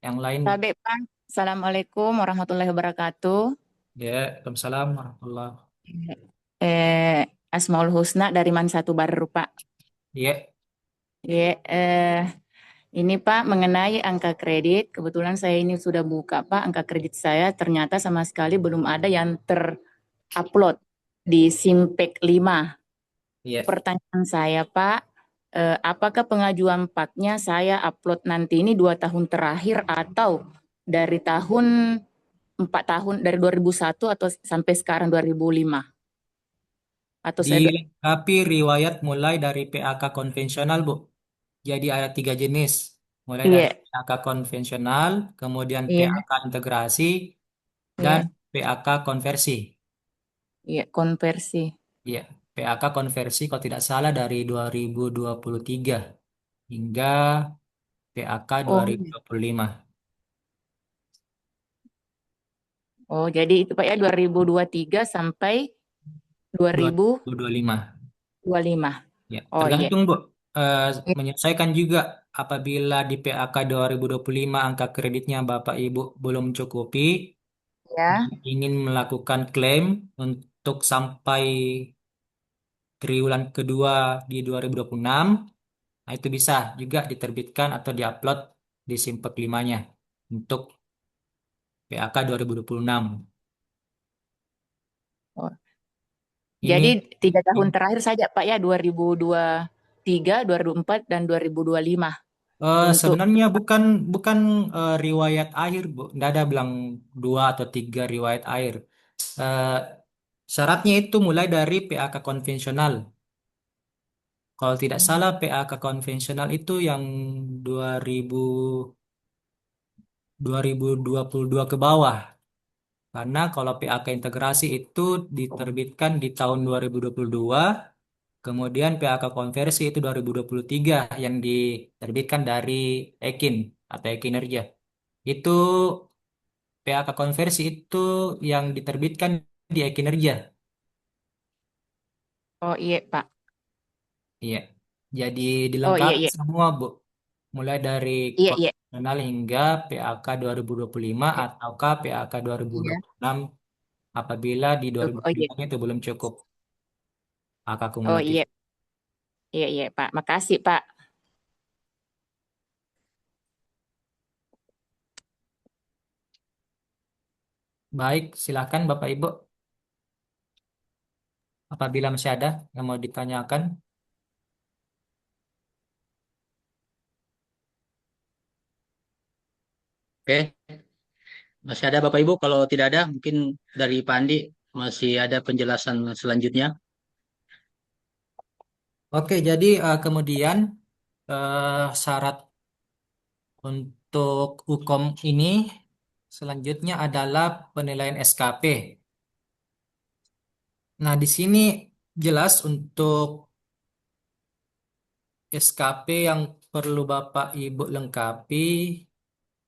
yang lain. Tabe, Pak. Assalamualaikum warahmatullahi wabarakatuh. Ya, Waalaikumsalam warahmatullahi. Asmaul Husna dari Man Satu Baru, Pak. Ya, Ya, ini Pak mengenai angka kredit. Kebetulan saya ini sudah buka Pak angka kredit saya. Ternyata sama sekali belum ada yang terupload di Simpek 5. ya. Pertanyaan saya Pak, apakah pengajuan PAK-nya saya upload nanti ini 2 tahun terakhir atau dari tahun 4 tahun dari 2001 atau sampai sekarang 2005? Atau saya Dilengkapi riwayat mulai dari PAK konvensional, Bu. Jadi ada 3 jenis. Mulai dari iya, PAK konvensional, kemudian iya, PAK integrasi, dan iya, PAK konversi. iya, konversi. Ya, PAK konversi kalau tidak salah dari 2023 hingga PAK Oh, 2025. oh, jadi itu Pak ya 2023 sampai 2025. 2025. Ya, Oh iya, tergantung, Bu. Menyelesaikan juga apabila di PAK 2025 angka kreditnya Bapak Ibu belum cukupi, ya. ingin melakukan klaim untuk sampai triwulan kedua di 2026, nah itu bisa juga diterbitkan atau diupload di Simpek 5-nya untuk PAK 2026. Oh, Ini jadi 3 tahun terakhir saja Pak ya 2023, 2024 dan 2025 untuk sebenarnya bukan bukan riwayat akhir, Bu. Nggak ada bilang 2 atau 3 riwayat akhir. Eh, Syaratnya itu mulai dari PAK konvensional. Kalau tidak salah PAK konvensional itu yang 2000 2022 ke bawah. Karena kalau PAK integrasi itu diterbitkan di tahun 2022, kemudian PAK konversi itu 2023 yang diterbitkan dari Ekin atau Ekinerja. Itu PAK konversi itu yang diterbitkan di Ekinerja. oh iya Pak. Iya. Jadi Oh iya dilengkapi iya. semua, Bu. Mulai dari Iya iya. konvensional hingga PAK 2025 ataukah PAK Iya. 2026 apabila di Oh iya. 2025 itu belum cukup angka Oh kumulatif. iya. Iya iya Pak. Makasih Pak. Baik, silakan Bapak Ibu apabila masih ada yang mau ditanyakan. Oke, masih ada Bapak Ibu. Kalau tidak ada, mungkin dari Pak Andi masih ada penjelasan selanjutnya. Oke, jadi kemudian syarat untuk hukum ini selanjutnya adalah penilaian SKP. Nah, di sini jelas untuk SKP yang perlu Bapak Ibu lengkapi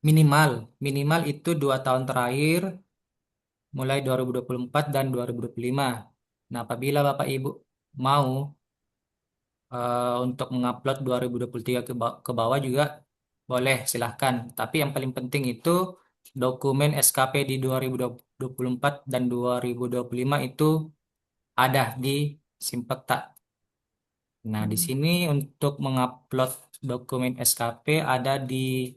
minimal itu 2 tahun terakhir mulai 2024 dan 2025. Nah, apabila Bapak Ibu mau untuk mengupload 2023 ke bawah juga boleh, silahkan. Tapi yang paling penting itu dokumen SKP di 2024 dan 2025 itu ada di Simpekta. Nah, di sini untuk mengupload dokumen SKP ada di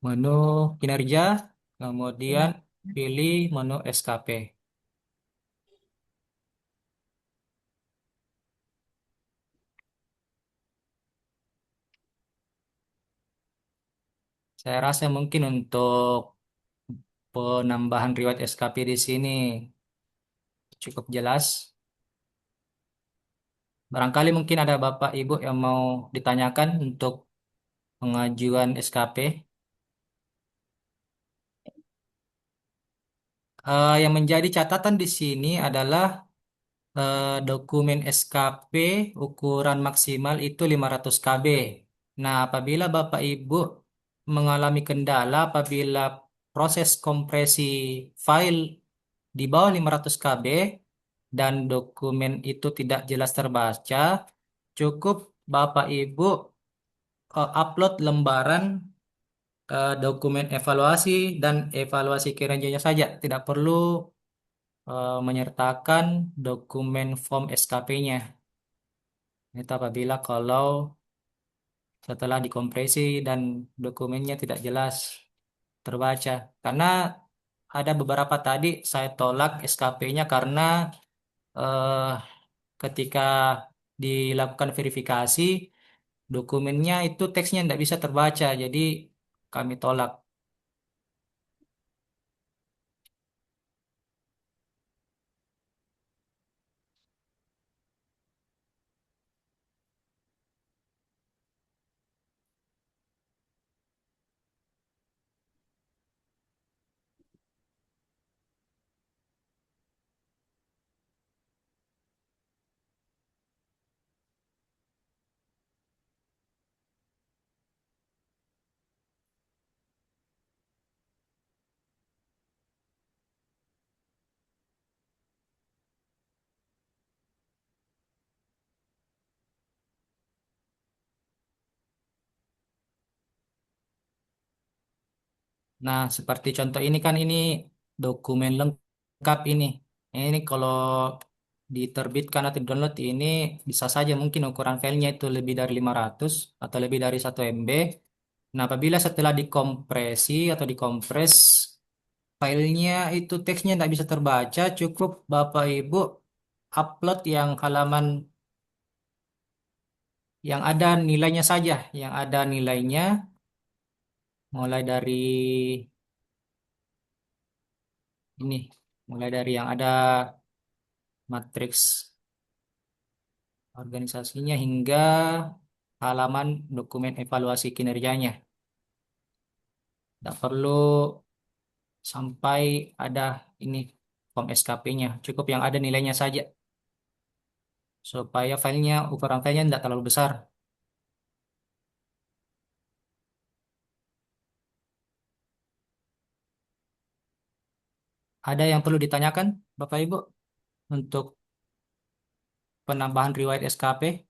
menu kinerja, kemudian pilih menu SKP. Saya rasa mungkin untuk penambahan riwayat SKP di sini cukup jelas. Barangkali mungkin ada Bapak Ibu yang mau ditanyakan untuk pengajuan SKP. Yang menjadi catatan di sini adalah dokumen SKP ukuran maksimal itu 500 KB. Nah, apabila Bapak Ibu mengalami kendala apabila proses kompresi file di bawah 500 KB dan dokumen itu tidak jelas terbaca, cukup Bapak Ibu upload lembaran dokumen evaluasi dan evaluasi kinerjanya saja. Tidak perlu menyertakan dokumen form SKP-nya. Itu apabila kalau setelah dikompresi dan dokumennya tidak jelas terbaca. Karena ada beberapa tadi saya tolak SKP-nya karena eh, ketika dilakukan verifikasi dokumennya itu teksnya tidak bisa terbaca, jadi kami tolak. Nah, seperti contoh ini kan ini dokumen lengkap ini. Ini kalau diterbitkan atau download ini bisa saja mungkin ukuran filenya itu lebih dari 500 atau lebih dari 1 MB. Nah, apabila setelah dikompresi atau dikompres filenya itu teksnya tidak bisa terbaca, cukup Bapak Ibu upload yang halaman yang ada nilainya saja, yang ada nilainya mulai dari ini, mulai dari yang ada matriks organisasinya hingga halaman dokumen evaluasi kinerjanya. Tidak perlu sampai ada ini form SKP-nya, cukup yang ada nilainya saja supaya ukuran filenya tidak terlalu besar. Ada yang perlu ditanyakan, Bapak Ibu, untuk penambahan riwayat SKP?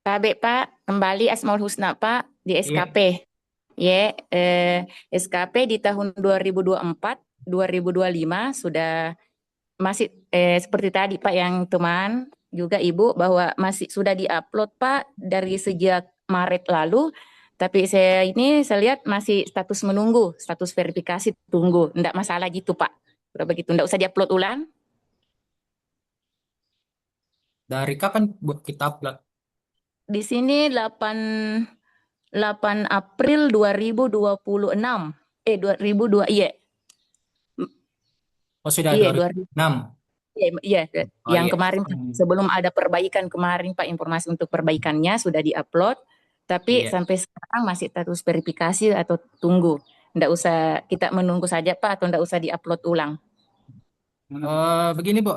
KB Pak, kembali Asmaul Husna Pak di Iya. SKP. SKP di tahun 2024, 2025 sudah masih seperti tadi Pak yang teman juga Ibu bahwa masih sudah diupload Pak dari sejak Maret lalu, tapi saya lihat masih status menunggu, status verifikasi tunggu, enggak masalah gitu Pak. Udah begitu, enggak usah diupload ulang. Dari kapan buat kita upload? Di sini 8 April 2026. 2002 iya. Oh, sudah Iya, 2006. Iya, iya, Oh yang iya. kemarin sebelum ada perbaikan kemarin Pak, informasi untuk perbaikannya sudah diupload, tapi Iya. sampai sekarang masih terus verifikasi atau tunggu. Nggak usah kita menunggu saja Pak, atau nggak usah diupload ulang. Begini Bu,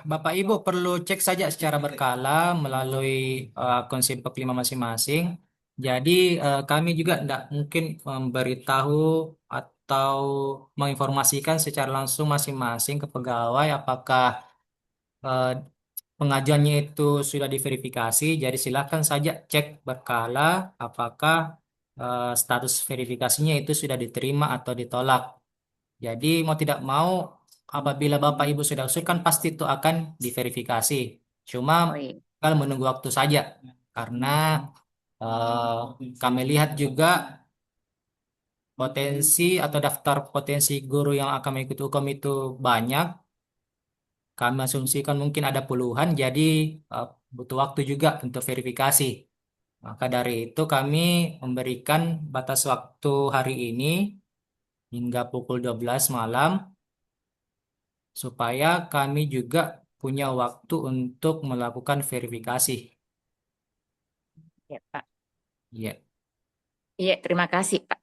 Bapak Ibu perlu cek saja secara berkala melalui akun Simpek 5 masing-masing. Jadi kami juga tidak mungkin memberitahu atau menginformasikan secara langsung masing-masing ke pegawai apakah eh, pengajuannya itu sudah diverifikasi. Jadi silakan saja cek berkala apakah status verifikasinya itu sudah diterima atau ditolak. Jadi mau tidak mau apabila Bapak Ibu sudah usulkan pasti itu akan diverifikasi. Cuma Oh iya. kalau menunggu waktu saja karena kami lihat juga potensi atau daftar potensi guru yang akan mengikuti hukum itu banyak. Kami asumsikan mungkin ada puluhan, jadi eh, butuh waktu juga untuk verifikasi. Maka dari itu kami memberikan batas waktu hari ini hingga pukul 12 malam supaya kami juga punya waktu untuk melakukan verifikasi. Ya, Pak. Iya. Iya, terima kasih Pak.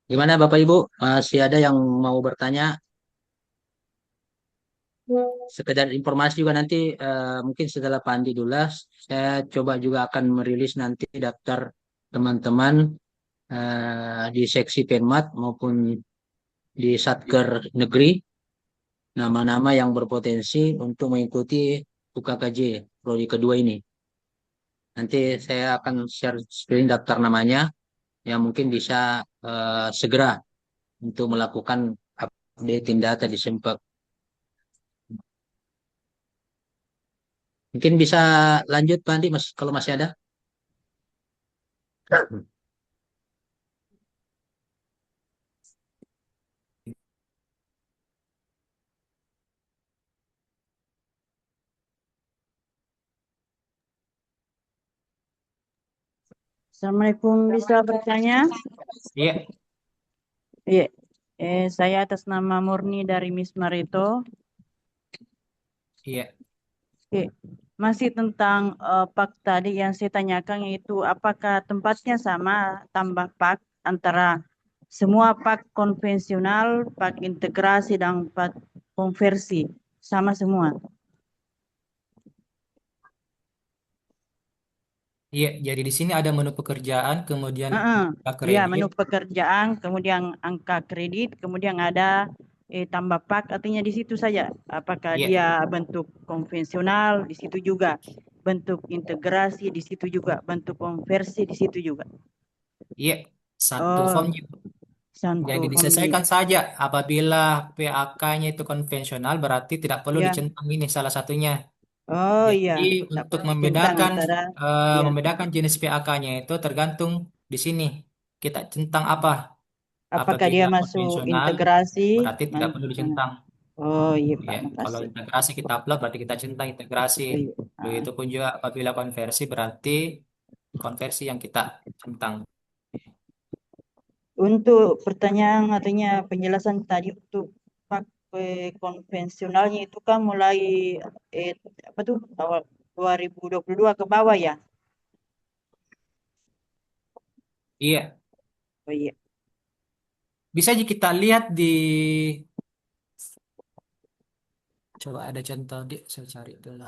Gimana Bapak Ibu? Masih ada yang mau bertanya? Sekedar informasi juga nanti mungkin setelah Pandi Dulas, saya coba juga akan merilis nanti daftar teman-teman di seksi Penmat maupun di Satker Negeri, nama-nama yang berpotensi untuk mengikuti UKKJ prodi kedua ini. Nanti saya akan share screen daftar namanya yang mungkin bisa segera untuk melakukan updating data di Sempak. Mungkin bisa lanjut Pak Andi, Mas, kalau masih ada. Assalamualaikum, bisa bertanya? Iya, Iya, saya atas nama Murni dari Miss Marito. iya, Oke, masih tentang pak tadi yang saya tanyakan yaitu apakah tempatnya sama tambah pak antara semua pak konvensional, pak integrasi dan pak konversi sama semua? iya. Jadi di sini ada menu pekerjaan, kemudian Heeh. Ya, kredit. menu pekerjaan, kemudian angka kredit, kemudian ada tambah pak, artinya di situ saja. Apakah Iya, dia bentuk konvensional, di situ juga. Bentuk integrasi, di situ juga. Bentuk konversi, di situ juga. iya. Satu Oh, form. satu Jadi homely. disesuaikan saja apabila PAK-nya itu konvensional berarti tidak perlu Ya, dicentang ini salah satunya. oh iya. Jadi Tak untuk perlu centang membedakan antara, ya. jenis PAK-nya itu tergantung di sini kita centang apa. Apakah dia Apabila masuk konvensional integrasi? berarti tidak perlu dicentang. Oh iya Pak, Ya, kalau makasih. integrasi kita upload berarti kita centang integrasi. Oh, iya. Begitu pun juga apabila konversi berarti konversi yang kita centang. Untuk pertanyaan artinya penjelasan tadi untuk konvensionalnya itu kan mulai eh, apa tuh awal 2022 ke bawah ya. Iya, Oh iya. bisa aja kita lihat di coba ada contoh di saya cari dulu.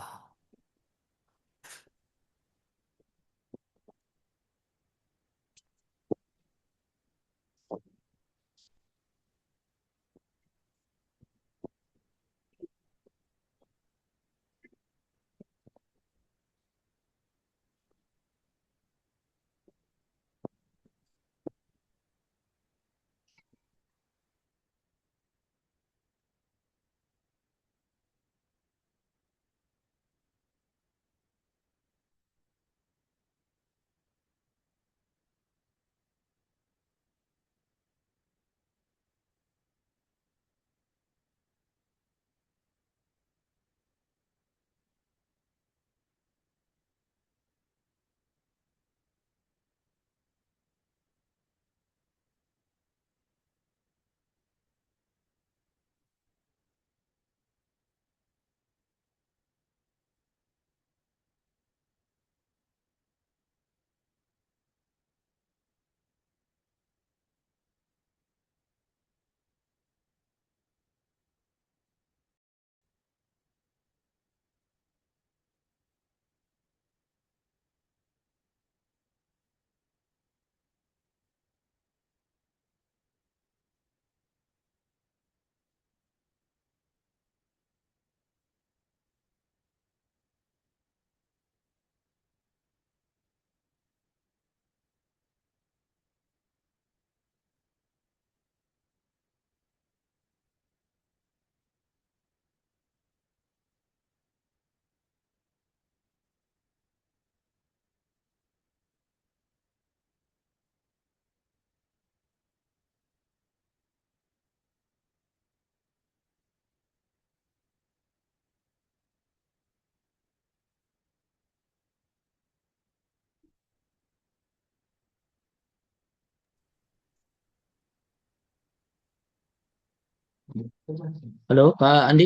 Halo, Pak Andi,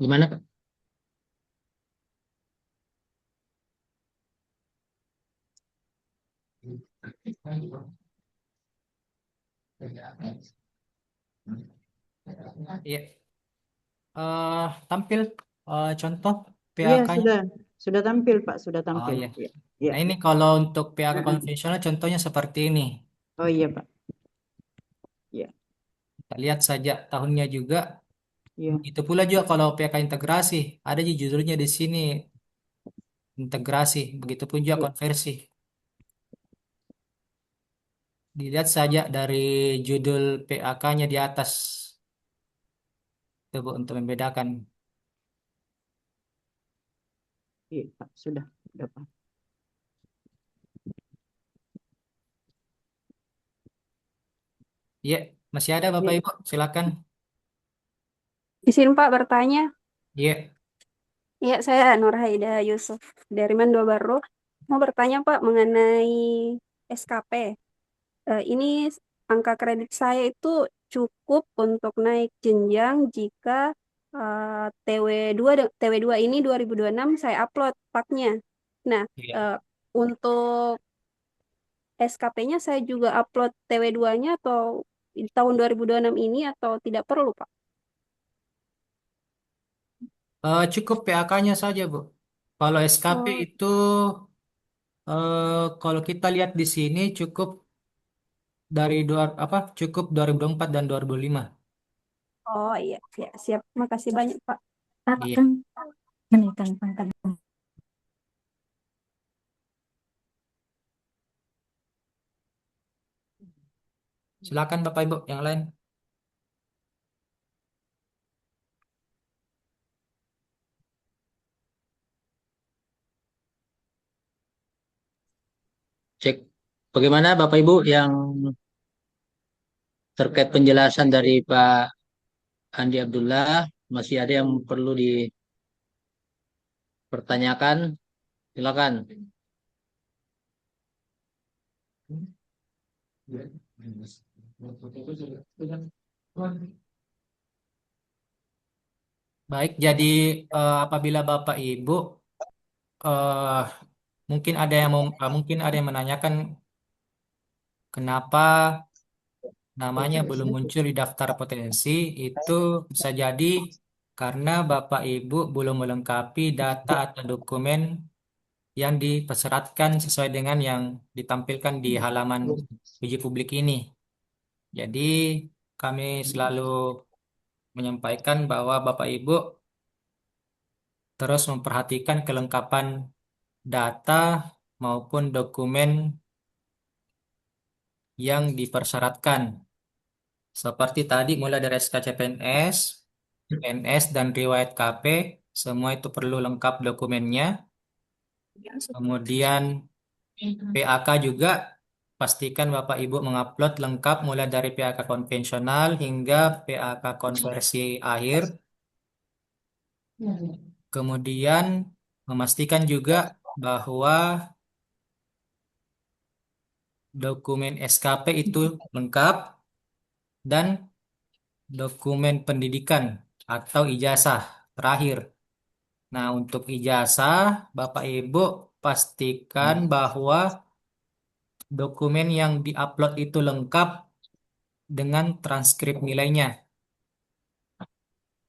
gimana, Kak? Iya, tampil contoh Iya, PAK-nya. sudah tampil Pak, sudah Oh tampil. iya. Iya, iya. Nah ini kalau untuk PAK Mm-mm. konvensional contohnya seperti ini. Oh iya Pak, iya, Kita lihat saja tahunnya juga. iya, Itu pula juga kalau PAK integrasi, ada judulnya di sini integrasi. Begitupun juga iya, konversi. Dilihat saja dari judul PAK-nya di atas. Itu Bu, untuk membedakan. iya Pak, sudah Pak. Iya, masih ada Bapak Iya, Ibu, silakan. Izin Pak bertanya. Iya, Ya, saya Nurhaida Yusuf dari Mando Baru. Mau bertanya Pak mengenai SKP. Ini angka kredit saya itu cukup untuk naik jenjang jika TW2 TW2 ini 2026 saya upload paknya. Nah, iya. untuk SKP-nya saya juga upload TW2-nya atau di tahun 2026 ini atau tidak perlu, Pak? Cukup PAK-nya saja Bu. Kalau SKP Oh, itu kalau kita lihat di sini cukup dari cukup 2024 dan 2005. oh iya, ya, siap. Makasih banyak, Pak. Iya. Akan menaikkan pangkat. Silakan Bapak Ibu yang lain. Cek bagaimana Bapak Ibu yang terkait penjelasan dari Pak Andi Abdullah, masih ada yang perlu dipertanyakan? Silakan. Baik, jadi apabila Bapak Ibu eh, mungkin ada yang menanyakan kenapa namanya belum muncul di daftar potensi, itu bisa jadi karena Bapak Ibu belum melengkapi data atau dokumen yang dipersyaratkan sesuai dengan yang ditampilkan di halaman uji publik ini. Jadi kami selalu menyampaikan bahwa Bapak Ibu terus memperhatikan kelengkapan data maupun dokumen yang dipersyaratkan. Seperti tadi mulai dari SKCPNS, PNS, dan riwayat KP, semua itu perlu lengkap dokumennya. Kemudian PAK juga pastikan Bapak Ibu mengupload lengkap mulai dari PAK konvensional hingga PAK konversi akhir. Kemudian memastikan juga bahwa dokumen SKP itu lengkap dan dokumen pendidikan atau ijazah terakhir. Nah, untuk ijazah, Bapak Ibu pastikan bahwa dokumen yang diupload itu lengkap dengan transkrip nilainya.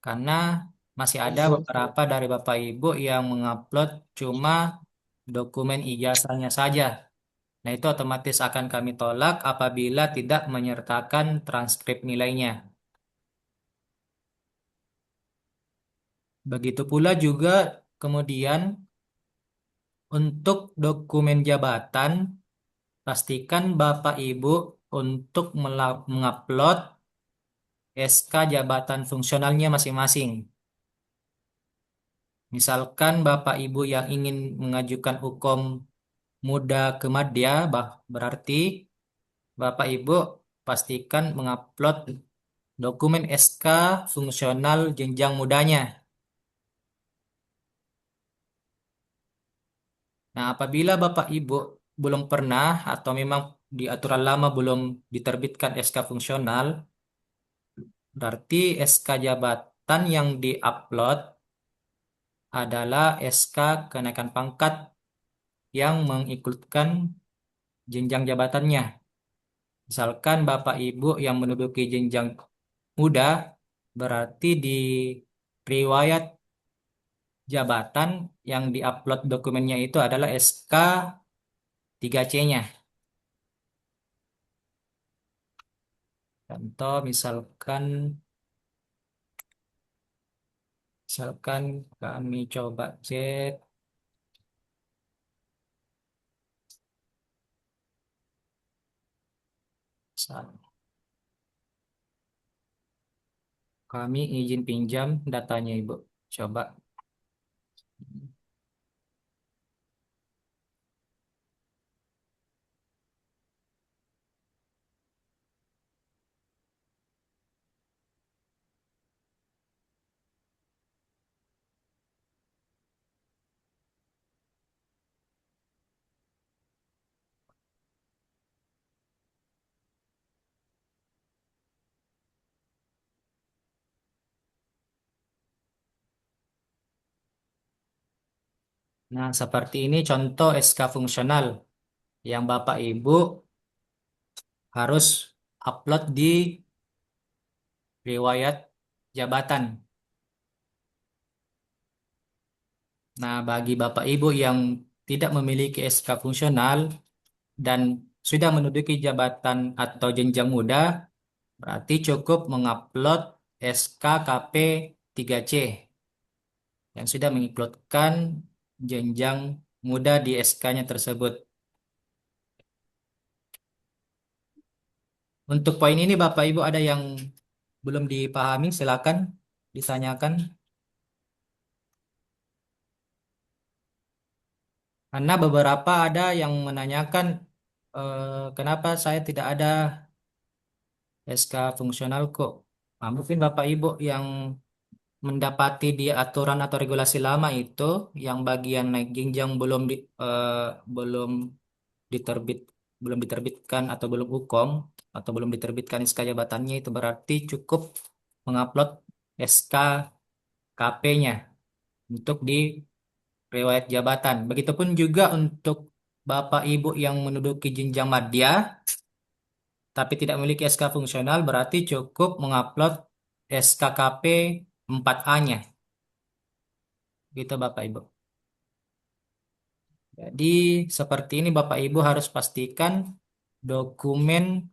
Karena masih ada beberapa dari Bapak Ibu yang mengupload cuma dokumen ijazahnya saja. Nah, itu otomatis akan kami tolak apabila tidak menyertakan transkrip nilainya. Begitu pula juga kemudian untuk dokumen jabatan, pastikan Bapak Ibu untuk mengupload SK jabatan fungsionalnya masing-masing. Misalkan Bapak Ibu yang ingin mengajukan hukum muda ke madya, berarti Bapak Ibu pastikan mengupload dokumen SK fungsional jenjang mudanya. Nah, apabila Bapak Ibu belum pernah atau memang di aturan lama belum diterbitkan SK fungsional, Berarti SK jabatan yang diupload adalah SK kenaikan pangkat yang mengikutkan jenjang jabatannya. Misalkan Bapak Ibu yang menduduki jenjang muda, berarti di riwayat jabatan yang diupload dokumennya itu adalah SK 3C-nya. Contoh misalkan kami coba cek kami izin pinjam datanya Ibu. Coba. Nah, seperti ini contoh SK fungsional yang Bapak Ibu harus upload di riwayat jabatan. Nah, bagi Bapak Ibu yang tidak memiliki SK fungsional dan sudah menduduki jabatan atau jenjang muda, berarti cukup mengupload SK KP 3C yang sudah mengikutkan jenjang muda di SK-nya tersebut. Untuk poin ini Bapak Ibu ada yang belum dipahami, silakan ditanyakan. Karena beberapa ada yang menanyakan kenapa saya tidak ada SK fungsional kok. Nah, mungkin Bapak Ibu yang mendapati di aturan atau regulasi lama itu yang bagian naik jenjang belum diterbit belum diterbitkan atau belum hukum atau belum diterbitkan SK jabatannya, itu berarti cukup mengupload SK KP-nya untuk di riwayat jabatan. Begitupun juga untuk Bapak Ibu yang menduduki jenjang madya tapi tidak memiliki SK fungsional, berarti cukup mengupload SKKP 4A-nya. Gitu Bapak Ibu. Jadi seperti ini Bapak Ibu harus pastikan dokumen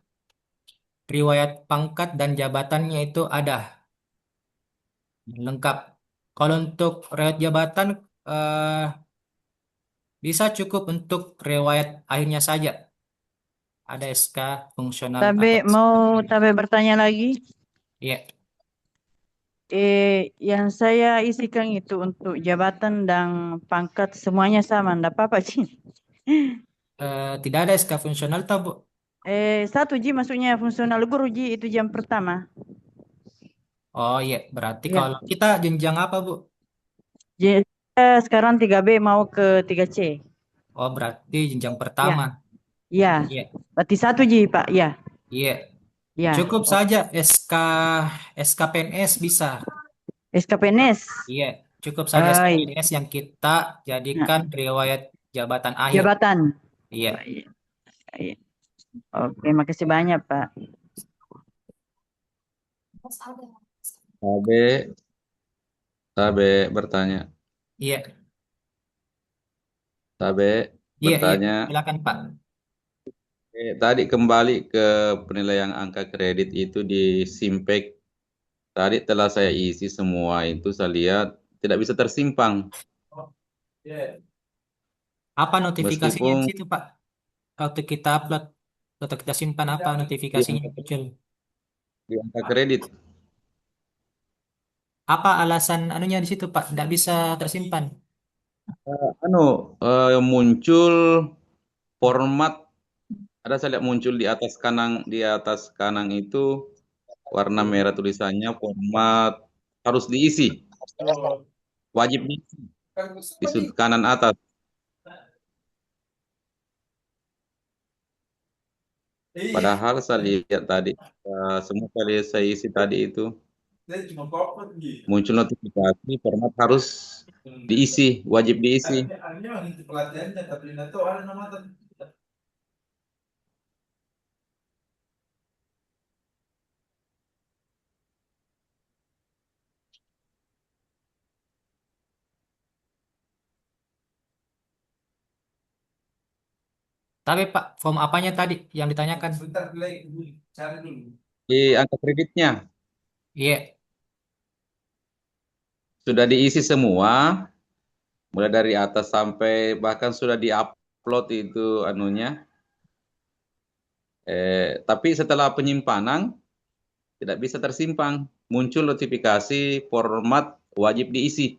riwayat pangkat dan jabatannya itu ada lengkap. Kalau untuk riwayat jabatan bisa cukup untuk riwayat akhirnya saja. Ada SK fungsional Tabe atau mau SKKP. tabe bertanya lagi. Iya. Yang saya isikan itu untuk jabatan dan pangkat semuanya sama, enggak apa-apa sih. Tidak ada SK fungsional toh Bu? Satu Ji maksudnya fungsional guru Ji itu jam pertama. Oh iya, berarti Iya. kalau kita jenjang apa Bu? Saya sekarang 3B mau ke 3C. Oh berarti jenjang Ya. pertama. Iya. Iya. Berarti satu Ji Pak. Ya. Iya. Ya. Cukup saja SK PNS bisa. SKPNS. Iya, cukup saja SK Iya. PNS yang kita jadikan riwayat jabatan akhir. Jabatan. Iya. Iya. Oke, makasih banyak Pak. Tabe bertanya. Iya. Tabe Iya, bertanya. silakan Pak. Tadi kembali ke penilaian angka kredit itu di Simpek. Tadi telah saya isi semua itu, saya lihat tidak bisa tersimpan. Apa notifikasinya di Meskipun situ Pak? Waktu kita upload atau kita simpan, apa di notifikasinya angka, muncul? di angka kredit. Apa alasan anunya di situ Pak? Tidak bisa tersimpan? Muncul format, ada saya lihat muncul di atas kanan itu warna merah tulisannya format harus diisi, wajib diisi di sudut kanan atas. Padahal saya lihat tadi, semua kali saya isi tadi itu muncul notifikasi format harus diisi, wajib diisi. Tapi Pak, form apanya tadi yang ditanyakan? Di angka kreditnya Iya. sudah diisi semua, mulai dari atas sampai bahkan sudah diupload itu anunya. Tapi setelah penyimpanan tidak bisa tersimpan, muncul notifikasi format wajib diisi.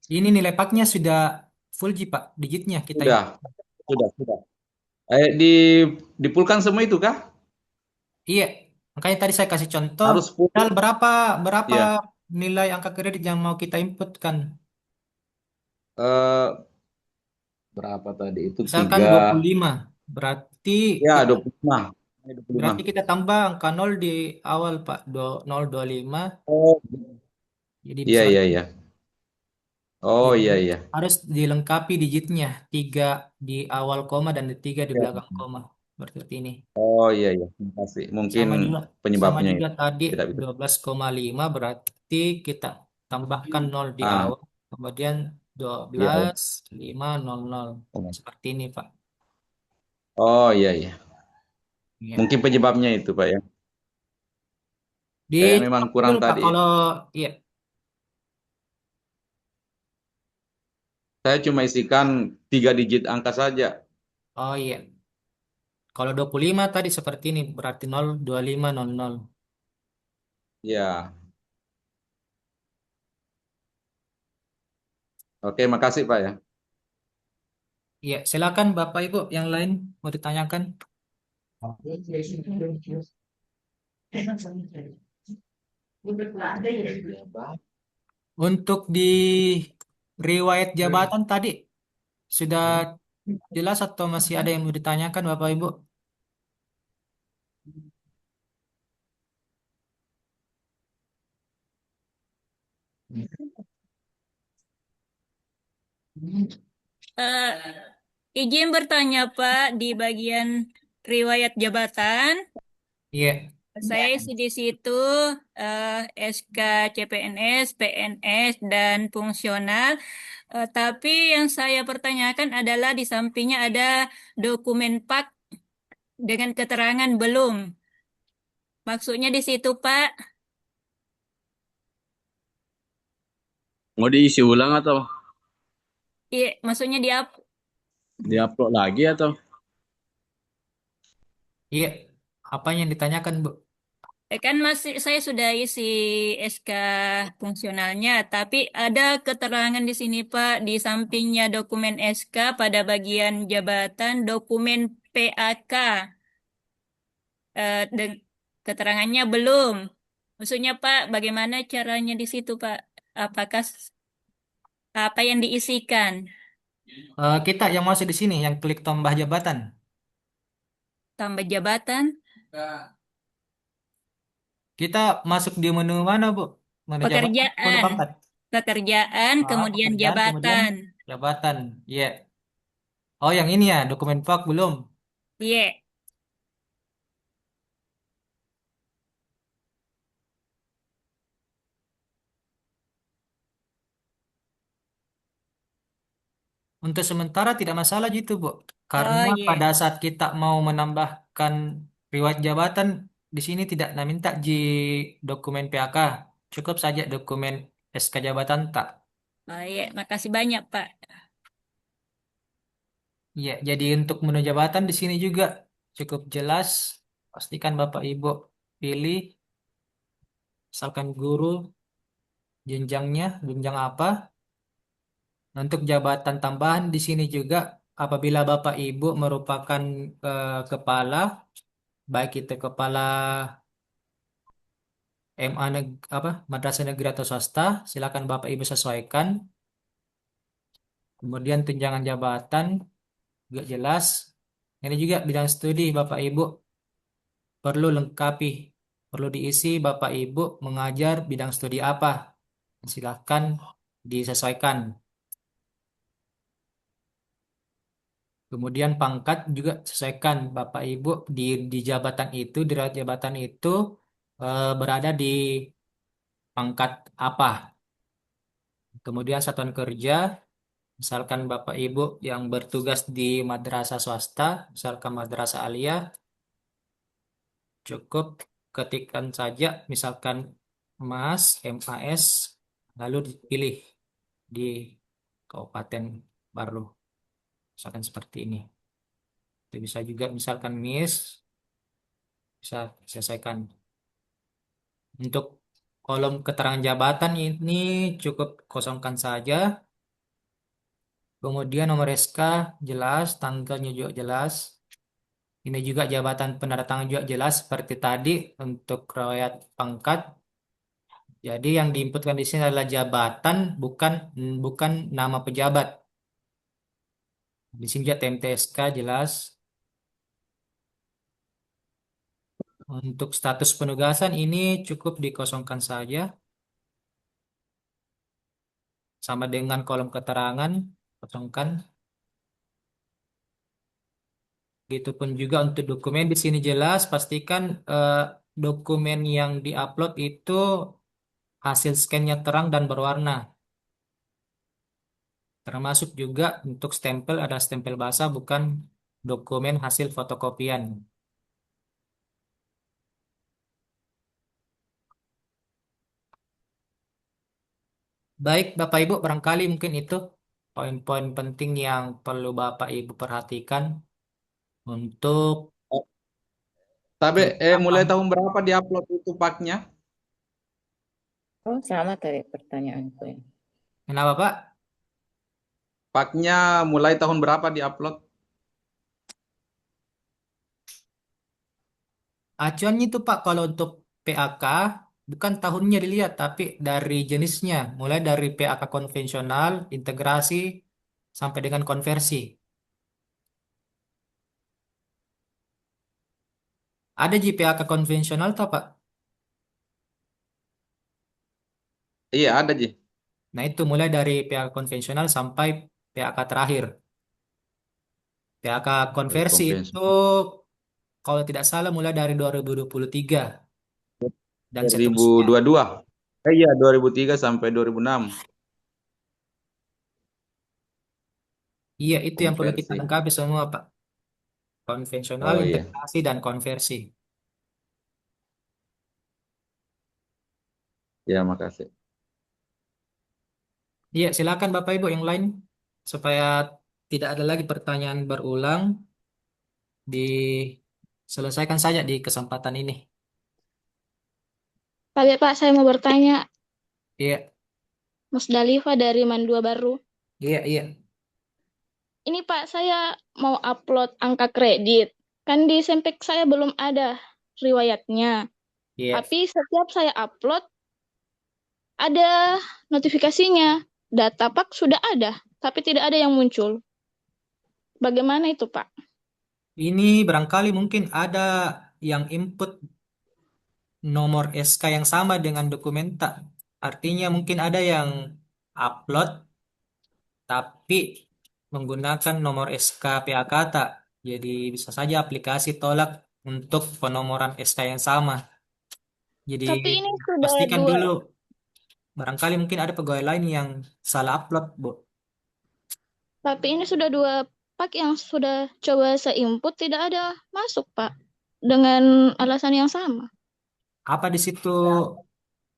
Ini nilai paknya sudah full Ji Pak, digitnya kita Sudah, sudah. Di dipulkan semua itu kah? Iya, makanya tadi saya kasih contoh. Harus full. Misal berapa Ya. nilai angka kredit yang mau kita inputkan? Eh, berapa tadi itu? Misalkan 3. 25. Berarti Ya, kita 25. 25. berarti kita tambah angka 0 di awal Pak. 0,25 Oh, jadi iya, bisa. iya, iya. Oh, Jadi iya, iya. harus dilengkapi digitnya. 3 di awal koma dan 3 di Ya. belakang koma. Seperti ini. Oh, iya, iya. Terima kasih. Mungkin Sama juga penyebabnya itu tadi tidak bisa. 12,5 berarti kita tambahkan 0 di Ah, awal. Kemudian iya. 12, 5, 0, 0. Oh, Seperti ini, Pak. oh, iya, iya. Iya. Mungkin penyebabnya itu, Pak ya. Kayak memang Dicoba kurang dulu, Pak. tadi. Kalau iya, Saya cuma isikan 3 digit angka saja. oh iya. Kalau 25 tadi seperti ini berarti 0, 25, 0, 0. Ya. Oke, makasih, Pak ya. Iya, silakan Bapak Ibu yang lain mau ditanyakan. Untuk di riwayat jabatan tadi sudah jelas atau masih ada yang mau ditanyakan Bapak Ibu? Eh, izin bertanya Pak, di bagian riwayat jabatan, Iya. saya isi di situ SK CPNS, PNS, dan fungsional. Tapi yang saya pertanyakan adalah di sampingnya ada dokumen PAK dengan keterangan belum. Maksudnya di situ Pak, Mau diisi ulang atau iya, maksudnya di diupload lagi atau? Iya. Apa yang ditanyakan, Bu? kan masih saya sudah isi SK fungsionalnya, tapi ada keterangan di sini Pak, di sampingnya dokumen SK pada bagian jabatan dokumen PAK. Keterangannya belum. Maksudnya Pak, bagaimana caranya di situ Pak? Apakah apa yang diisikan? Kita yang masih di sini yang klik tambah jabatan. Tambah jabatan? Kita masuk di menu mana, Bu? Menu jabatan, menu Pekerjaan. pangkat. Pekerjaan, kemudian Pekerjaan, kemudian jabatan. jabatan. Iya. Oh, yang ini ya, dokumen PAK belum. Iya. Untuk sementara tidak masalah gitu, Bu. Oh, Karena iya. pada saat kita mau menambahkan riwayat jabatan, di sini tidak minta di dokumen PAK. Cukup saja dokumen SK jabatan tak. Oh, iya. Makasih banyak, Pak. Iya, jadi untuk menu jabatan di sini juga cukup jelas. Pastikan Bapak Ibu pilih, misalkan guru, jenjang apa. Untuk jabatan tambahan di sini juga, apabila Bapak Ibu merupakan kepala, baik itu kepala madrasah negeri atau swasta, silakan Bapak Ibu sesuaikan. Kemudian tunjangan jabatan juga jelas. Ini juga bidang studi Bapak Ibu perlu lengkapi, perlu diisi Bapak Ibu mengajar bidang studi apa. Silakan disesuaikan. Kemudian pangkat juga sesuaikan Bapak Ibu di jabatan itu, di jabatan itu berada di pangkat apa. Kemudian satuan kerja, misalkan Bapak Ibu yang bertugas di madrasah swasta, misalkan madrasah aliyah, cukup ketikkan saja misalkan MAS, lalu dipilih di Kabupaten Baru. Misalkan seperti ini. Itu bisa juga misalkan Miss, bisa selesaikan. Untuk kolom keterangan jabatan ini cukup kosongkan saja. Kemudian nomor SK jelas, tanggalnya juga jelas. Ini juga jabatan penandatangan juga jelas seperti tadi untuk riwayat pangkat. Jadi yang diinputkan di sini adalah jabatan, bukan nama pejabat. Di sini juga TMTSK jelas. Untuk status penugasan ini cukup dikosongkan saja. Sama dengan kolom keterangan, kosongkan. Begitupun juga untuk dokumen di sini jelas, pastikan dokumen yang diupload itu hasil scan-nya terang dan berwarna. Termasuk juga untuk stempel ada stempel basah, bukan dokumen hasil fotokopian. Baik, Bapak Ibu, barangkali mungkin itu poin-poin penting yang perlu Bapak Ibu perhatikan untuk Tapi mulai kelengkapan. tahun berapa diupload itu paknya? Oh, sama tadi pertanyaanku ya. Kenapa, Pak? Paknya mulai tahun berapa diupload? Acuannya itu Pak, kalau untuk PAK bukan tahunnya dilihat, tapi dari jenisnya, mulai dari PAK konvensional, integrasi, sampai dengan konversi. Ada PAK konvensional tak Pak? Iya ada Ji. Nah itu mulai dari PAK konvensional sampai PAK terakhir. PAK konversi itu Konvensional. kalau tidak salah mulai dari 2023 dan seterusnya. 2022. Iya 2003 sampai 2006 Iya itu yang perlu kita konversi. lengkapi semua Pak. Konvensional, Oh iya. integrasi, dan konversi. Ya makasih. Iya, silakan Bapak Ibu yang lain supaya tidak ada lagi pertanyaan berulang, diselesaikan saja di kesempatan ini. Pak, saya mau bertanya, Iya, Musdalifah dari Mandua Baru. iya. Ini Pak, saya mau upload angka kredit. Kan di Sempek saya belum ada riwayatnya. Iya. Tapi setiap saya upload, ada notifikasinya. Data Pak sudah ada, tapi tidak ada yang muncul. Bagaimana itu Pak? Ini barangkali mungkin ada yang input nomor SK yang sama dengan dokumen tak. Artinya mungkin ada yang upload tapi menggunakan nomor SK PAK tak. Jadi bisa saja aplikasi tolak untuk penomoran SK yang sama. Jadi Tapi ini sudah pastikan dua. dulu. Barangkali mungkin ada pegawai lain yang salah upload, Bu. Tapi ini sudah dua Pak yang sudah coba saya input tidak ada masuk Pak. Dengan alasan yang sama. Apa di situ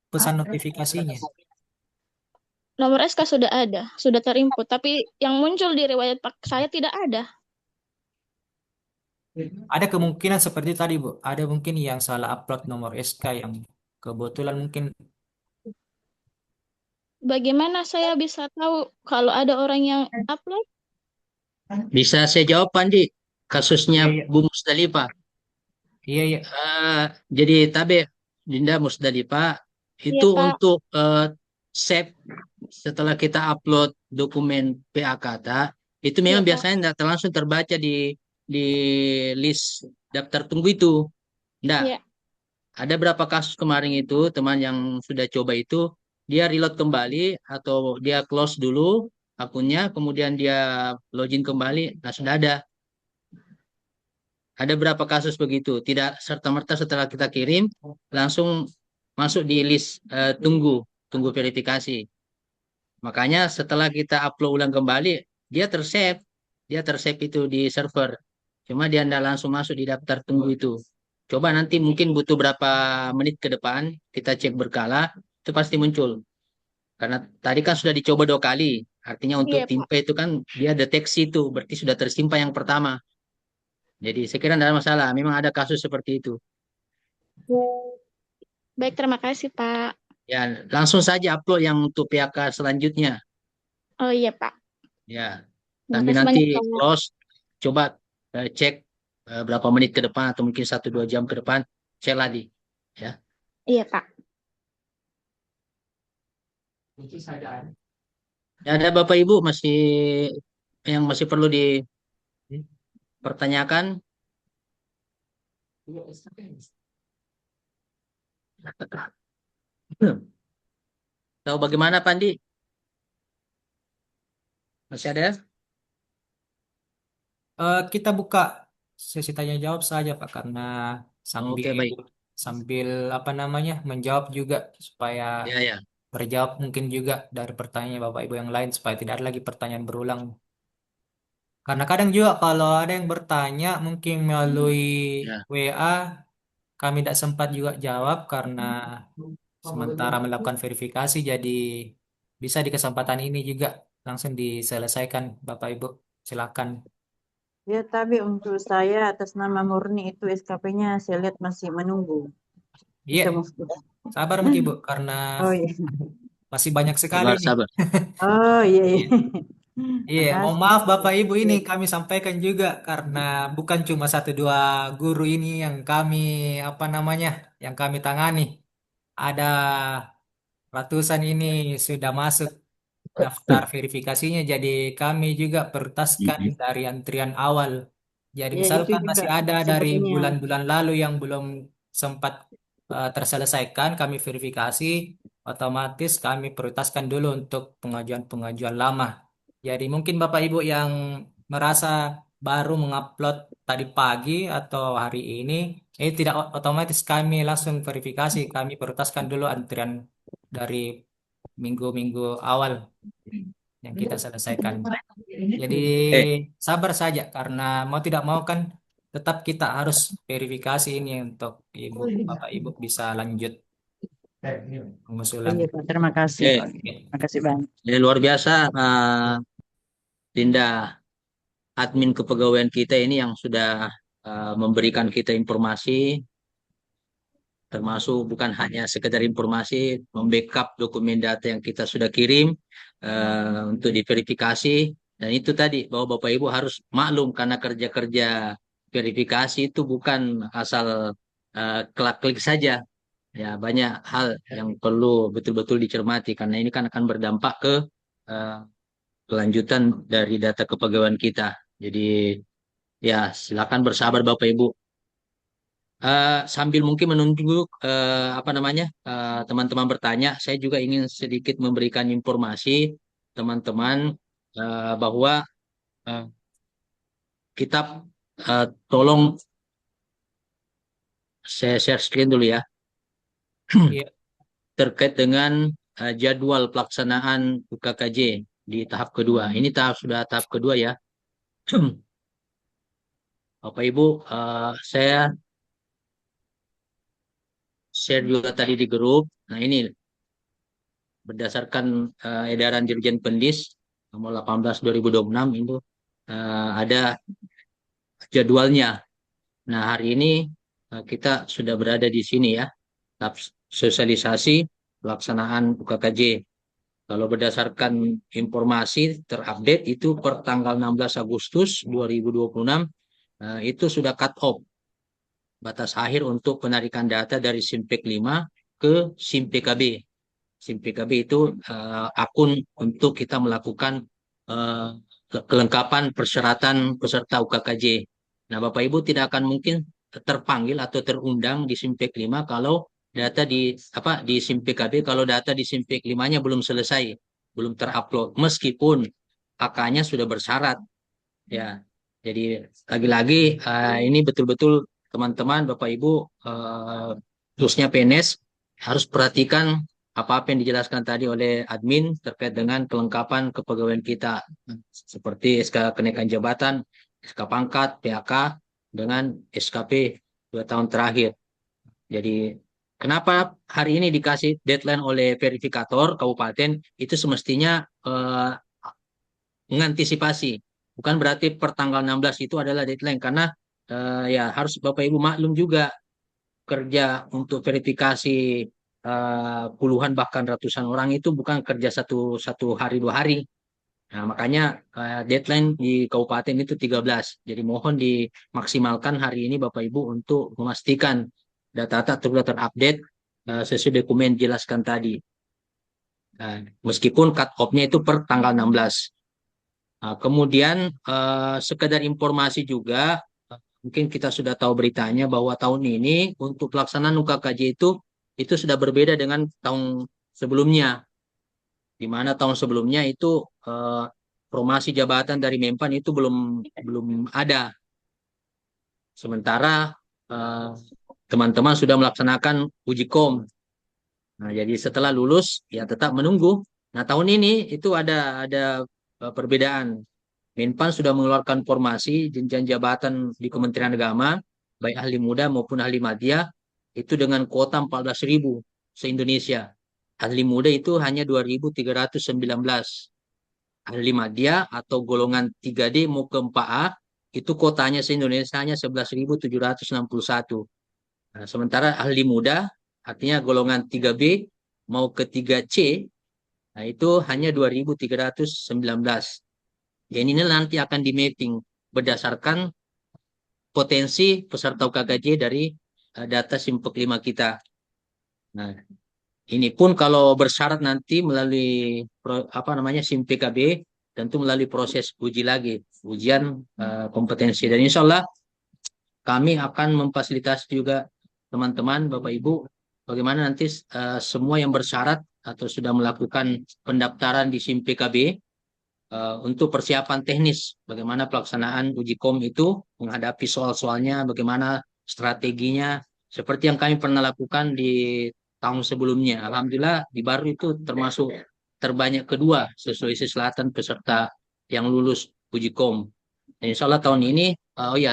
pesan notifikasinya? Nomor SK sudah ada, sudah terinput, tapi yang muncul di riwayat Pak saya tidak ada. Ada kemungkinan seperti tadi, Bu. Ada mungkin yang salah upload nomor SK yang kebetulan mungkin Bagaimana saya bisa tahu kalau ada orang yang upload? Bisa saya jawab, Pandi, kasusnya Iya. Bu Musdalifah. Iya. Jadi Tabe, Dinda Musdalifah Iya, itu Pak. untuk save setelah kita upload dokumen PA Kata itu Iya, memang Pak. biasanya tidak langsung terbaca di list daftar tunggu itu. Nggak, Iya. ada berapa kasus kemarin itu teman yang sudah coba itu dia reload kembali atau dia close dulu akunnya, kemudian dia login kembali, nah sudah ada. Ada berapa kasus begitu? Tidak serta-merta setelah kita kirim langsung masuk di list tunggu verifikasi. Makanya setelah kita upload ulang kembali, dia tersave itu di server. Cuma dia tidak langsung masuk di daftar tunggu itu. Coba nanti mungkin butuh berapa menit ke depan kita cek berkala, itu pasti muncul. Karena tadi kan sudah dicoba 2 kali. Artinya untuk Iya, Pak. timpe itu kan dia deteksi itu, berarti sudah tersimpan yang pertama. Jadi saya kira tidak ada masalah. Memang ada kasus seperti itu. Baik, terima kasih, Pak. Ya, langsung saja upload yang untuk PHK selanjutnya. Oh iya, Pak. Ya, Terima sambil kasih nanti banyak, Pak. close, coba cek berapa menit ke depan atau mungkin 1-2 jam ke depan, cek lagi. Ya. Iya, Pak. Ya, ada Bapak Ibu yang masih perlu dipertanyakan? Tahu bagaimana, Pandi? Masih ada? Kita buka sesi tanya jawab saja Pak, karena sambil Oke, baik. sambil apa namanya menjawab juga supaya Ya, ya. berjawab mungkin juga dari pertanyaan Bapak Ibu yang lain supaya tidak ada lagi pertanyaan berulang. Karena kadang juga kalau ada yang bertanya mungkin melalui Ya. WA kami tidak sempat juga jawab karena sementara melakukan verifikasi, jadi bisa di kesempatan ini juga langsung diselesaikan Bapak Ibu. Silakan. Ya, tapi untuk saya atas nama murni itu SKP-nya saya lihat masih menunggu. Iya, Kita mau- sabar mungkin Bu, karena Oh iya. masih banyak sekali Sabar, nih. sabar. Oh iya iya. Iya, mohon Makasih. maaf Bapak Ibu, ini kami sampaikan juga karena bukan cuma 1-2 guru ini yang kami apa namanya, yang kami tangani. Ada ratusan ini sudah masuk daftar verifikasinya, jadi kami juga prioritaskan dari antrian awal. Jadi Ya itu misalkan juga masih ada dari sepertinya. bulan-bulan lalu yang belum sempat terselesaikan, kami verifikasi, otomatis kami prioritaskan dulu untuk pengajuan-pengajuan lama. Jadi mungkin Bapak Ibu yang merasa baru mengupload tadi pagi atau hari ini, tidak otomatis kami langsung verifikasi, kami prioritaskan dulu antrian dari minggu-minggu awal yang kita selesaikan. Jadi Eh, sabar saja karena mau tidak mau kan tetap kita harus verifikasi ini untuk Bapak Ibu bisa lanjut pengusulan. Iya Pak, terima kasih. Oke. Terima kasih banyak. luar biasa, Dinda, admin kepegawaian kita ini yang sudah memberikan kita informasi, termasuk bukan hanya sekedar informasi, membackup dokumen data yang kita sudah kirim untuk diverifikasi. Dan itu tadi bahwa Bapak Ibu harus maklum karena kerja-kerja verifikasi itu bukan asal klik saja. Ya, banyak hal yang perlu betul-betul dicermati karena ini kan akan berdampak ke kelanjutan dari data kepegawaian kita. Jadi ya silakan bersabar Bapak Ibu. Sambil mungkin menunggu apa namanya teman-teman bertanya, saya juga ingin sedikit memberikan informasi teman-teman bahwa kita tolong saya share screen dulu ya Iya, terkait dengan jadwal pelaksanaan UKKJ di tahap kedua. Ini sudah tahap kedua ya. Bapak Ibu, saya share juga tadi di grup. Nah ini berdasarkan edaran Dirjen Pendis nomor 18/2026 itu ada jadwalnya. Nah hari ini kita sudah berada di sini ya, tahap sosialisasi pelaksanaan UKKJ. Kalau berdasarkan informasi terupdate itu per tanggal 16 Agustus 2026 itu sudah cut off. batas akhir untuk penarikan data dari SIMPEK 5 ke SIM PKB. SIM PKB itu akun untuk kita melakukan kelengkapan persyaratan peserta UKKJ. Nah, Bapak Ibu tidak akan mungkin terpanggil atau terundang di SIMPEK 5 kalau data di SIM PKB kalau data di SIMPEK 5-nya belum selesai, belum terupload meskipun AK-nya sudah bersyarat. Ya. Jadi lagi-lagi ini betul-betul teman-teman Bapak Ibu khususnya PNS harus perhatikan apa yang dijelaskan tadi oleh admin terkait dengan kelengkapan kepegawaian kita seperti SK kenaikan jabatan, SK pangkat, PAK dengan SKP 2 tahun terakhir. Jadi kenapa hari ini dikasih deadline oleh verifikator kabupaten itu semestinya mengantisipasi. Bukan berarti per tanggal 16 itu adalah deadline karena ya harus Bapak Ibu maklum juga kerja untuk verifikasi puluhan bahkan ratusan orang itu bukan kerja satu hari 2 hari. Nah, makanya deadline di kabupaten itu 13. Jadi mohon dimaksimalkan hari ini Bapak Ibu untuk memastikan data-data sudah terupdate sesuai dokumen jelaskan tadi. Meskipun cut off-nya itu per tanggal 16. Nah, kemudian sekedar informasi juga, mungkin kita sudah tahu beritanya bahwa tahun ini untuk pelaksanaan UKKJ itu sudah berbeda dengan tahun sebelumnya. Di mana tahun sebelumnya itu promasi jabatan dari Menpan itu belum ada. Sementara teman-teman sudah melaksanakan uji kom. Nah, jadi setelah lulus ya tetap menunggu. Nah, tahun ini itu ada perbedaan. Menpan sudah mengeluarkan formasi jenjang jabatan di Kementerian Agama, baik ahli muda maupun ahli madya, itu dengan kuota 14.000 se-Indonesia. Ahli muda itu hanya 2.319. Ahli madya atau golongan 3D mau ke 4A, itu kuotanya se-Indonesia hanya 11.761. Nah, sementara ahli muda, artinya golongan 3B mau ke 3C, nah itu hanya 2.319. Ya, ini nanti akan di mapping berdasarkan potensi peserta UKKJ dari data SIMPEK 5 kita. Nah, ini pun kalau bersyarat nanti melalui SIM PKB tentu melalui proses uji lagi, ujian kompetensi. Dan insya Allah kami akan memfasilitasi juga teman-teman, Bapak Ibu, bagaimana nanti semua yang bersyarat atau sudah melakukan pendaftaran di SIM PKB untuk persiapan teknis, bagaimana pelaksanaan uji kom itu, menghadapi soal-soalnya, bagaimana strateginya, seperti yang kami pernah lakukan di tahun sebelumnya. Alhamdulillah di Baru itu termasuk terbanyak kedua Sulawesi Selatan peserta yang lulus uji kom. Dan insya Allah tahun ini,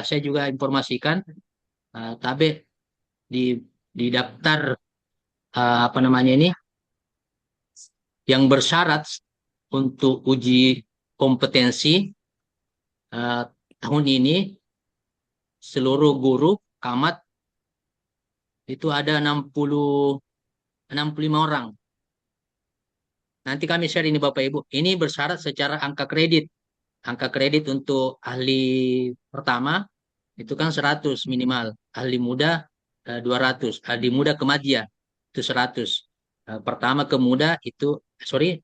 saya juga informasikan, Tabe di daftar yang bersyarat untuk uji kompetensi tahun ini seluruh guru camat itu ada 65 orang. Nanti kami share ini Bapak Ibu. Ini bersyarat secara angka kredit. Angka kredit untuk ahli pertama itu kan 100 minimal. Ahli muda 200. Ahli muda ke madya itu 100. Pertama ke muda itu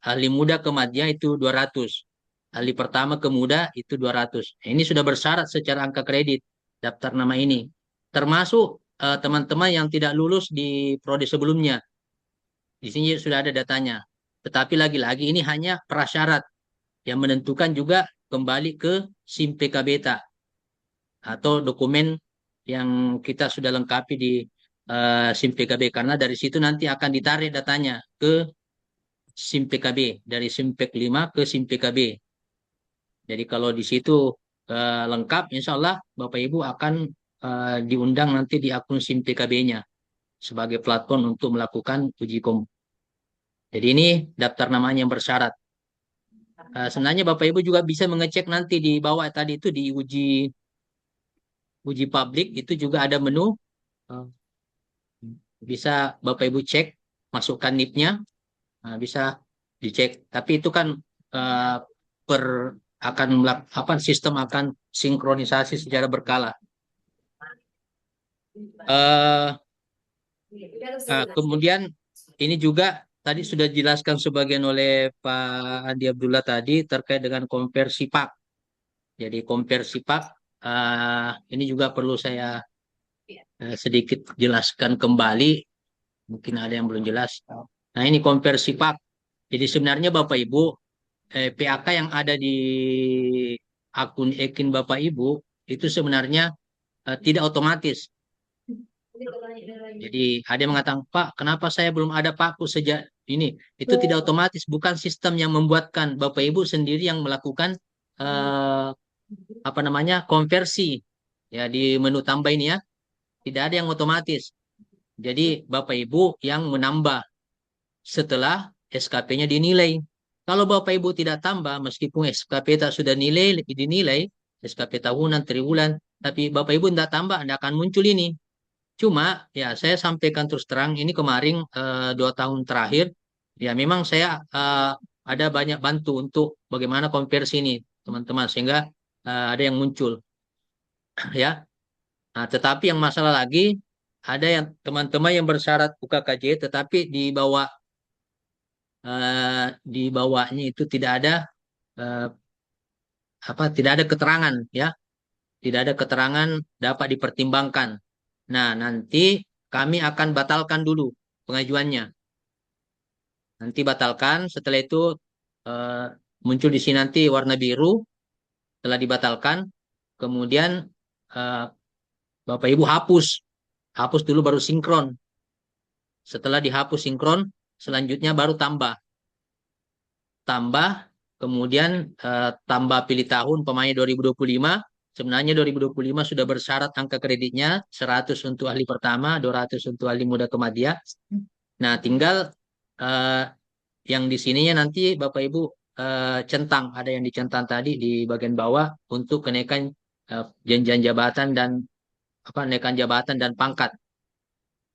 ahli muda ke madya itu 200. Ahli pertama ke muda itu 200. Ini sudah bersyarat secara angka kredit daftar nama ini. Termasuk teman-teman yang tidak lulus di prodi sebelumnya. Di sini sudah ada datanya. Tetapi lagi-lagi ini hanya prasyarat yang menentukan juga kembali ke SIM PKB atau dokumen yang kita sudah lengkapi di SIM PKB, karena dari situ nanti akan ditarik datanya ke SIM PKB, dari SIM PEK 5 ke SIM PKB. Jadi kalau di situ lengkap, insya Allah Bapak Ibu akan diundang nanti di akun SIM PKB-nya sebagai platform untuk melakukan uji kom. Jadi ini daftar namanya yang bersyarat. Sebenarnya Bapak Ibu juga bisa mengecek nanti di bawah tadi itu di uji publik itu juga ada menu. Bisa Bapak Ibu cek, masukkan NIP-nya, bisa dicek. Tapi itu kan sistem akan sinkronisasi secara berkala. Eh, kemudian ini juga tadi sudah dijelaskan sebagian oleh Pak Andi Abdullah tadi terkait dengan konversi PAK. Jadi konversi PAK ini juga perlu saya sedikit jelaskan kembali. Mungkin ada yang belum jelas. Nah, ini konversi PAK. Jadi sebenarnya Bapak Ibu, PAK yang ada di akun Ekin Bapak Ibu itu sebenarnya tidak otomatis. Jadi ada yang mengatakan, Pak, kenapa saya belum ada PAKU sejak ini? Itu tidak otomatis, bukan sistem yang membuatkan. Bapak Ibu sendiri yang melakukan konversi ya di menu tambah ini ya. Tidak ada yang otomatis. Jadi Bapak Ibu yang menambah setelah SKP-nya dinilai. Kalau Bapak Ibu tidak tambah, meskipun SKP tak sudah dinilai, SKP tahunan, triwulan, tapi Bapak Ibu tidak tambah, tidak akan muncul ini. Cuma ya saya sampaikan terus terang, ini kemarin 2 tahun terakhir, ya memang saya ada banyak bantu untuk bagaimana konversi ini, teman-teman, sehingga ada yang muncul. Ya, nah, tetapi yang masalah lagi, ada yang teman-teman yang bersyarat UKKJ, tetapi di bawahnya itu tidak ada eh, tidak ada keterangan ya, tidak ada keterangan dapat dipertimbangkan. Nah, nanti kami akan batalkan dulu pengajuannya. Nanti batalkan, setelah itu eh, muncul di sini nanti warna biru, telah dibatalkan. Kemudian eh, Bapak Ibu hapus dulu baru sinkron. Setelah dihapus sinkron, selanjutnya baru tambah. Kemudian tambah pilih tahun pemain 2025. Sebenarnya 2025 sudah bersyarat angka kreditnya 100 untuk ahli pertama, 200 untuk ahli muda kemadya. Nah, tinggal yang di sininya nanti Bapak Ibu centang, ada yang dicentang tadi di bagian bawah untuk kenaikan jenjang jabatan dan kenaikan jabatan dan pangkat.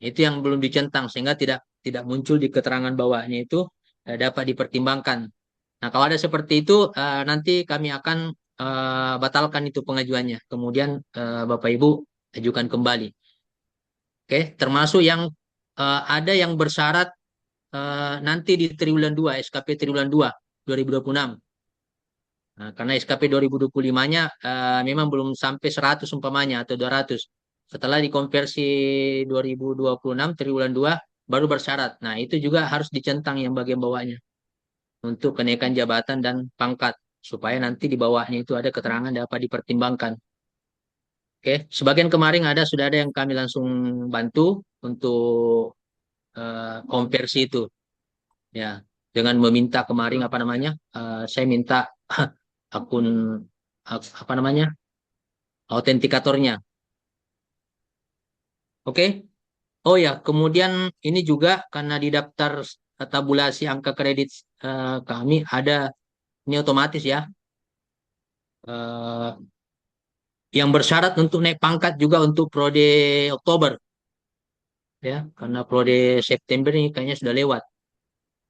Itu yang belum dicentang sehingga tidak muncul di keterangan bawahnya itu dapat dipertimbangkan. Nah, kalau ada seperti itu nanti kami akan batalkan itu pengajuannya. Kemudian Bapak Ibu ajukan kembali. Oke, termasuk yang ada yang bersyarat nanti di triwulan 2, SKP triwulan 2 2026. Nah, karena SKP 2025-nya memang belum sampai 100 umpamanya atau 200. Setelah dikonversi 2026 triwulan 2 baru bersyarat. Nah, itu juga harus dicentang yang bagian bawahnya untuk kenaikan jabatan dan pangkat supaya nanti di bawahnya itu ada keterangan dapat dipertimbangkan. Oke, sebagian kemarin sudah ada yang kami langsung bantu untuk konversi itu. Ya, dengan meminta kemarin saya minta akun autentikatornya. Oke. Oh ya, kemudian ini juga karena di daftar tabulasi angka kredit kami ada ini otomatis ya. eh, yang bersyarat untuk naik pangkat juga untuk prode Oktober ya, karena prode September ini kayaknya sudah lewat.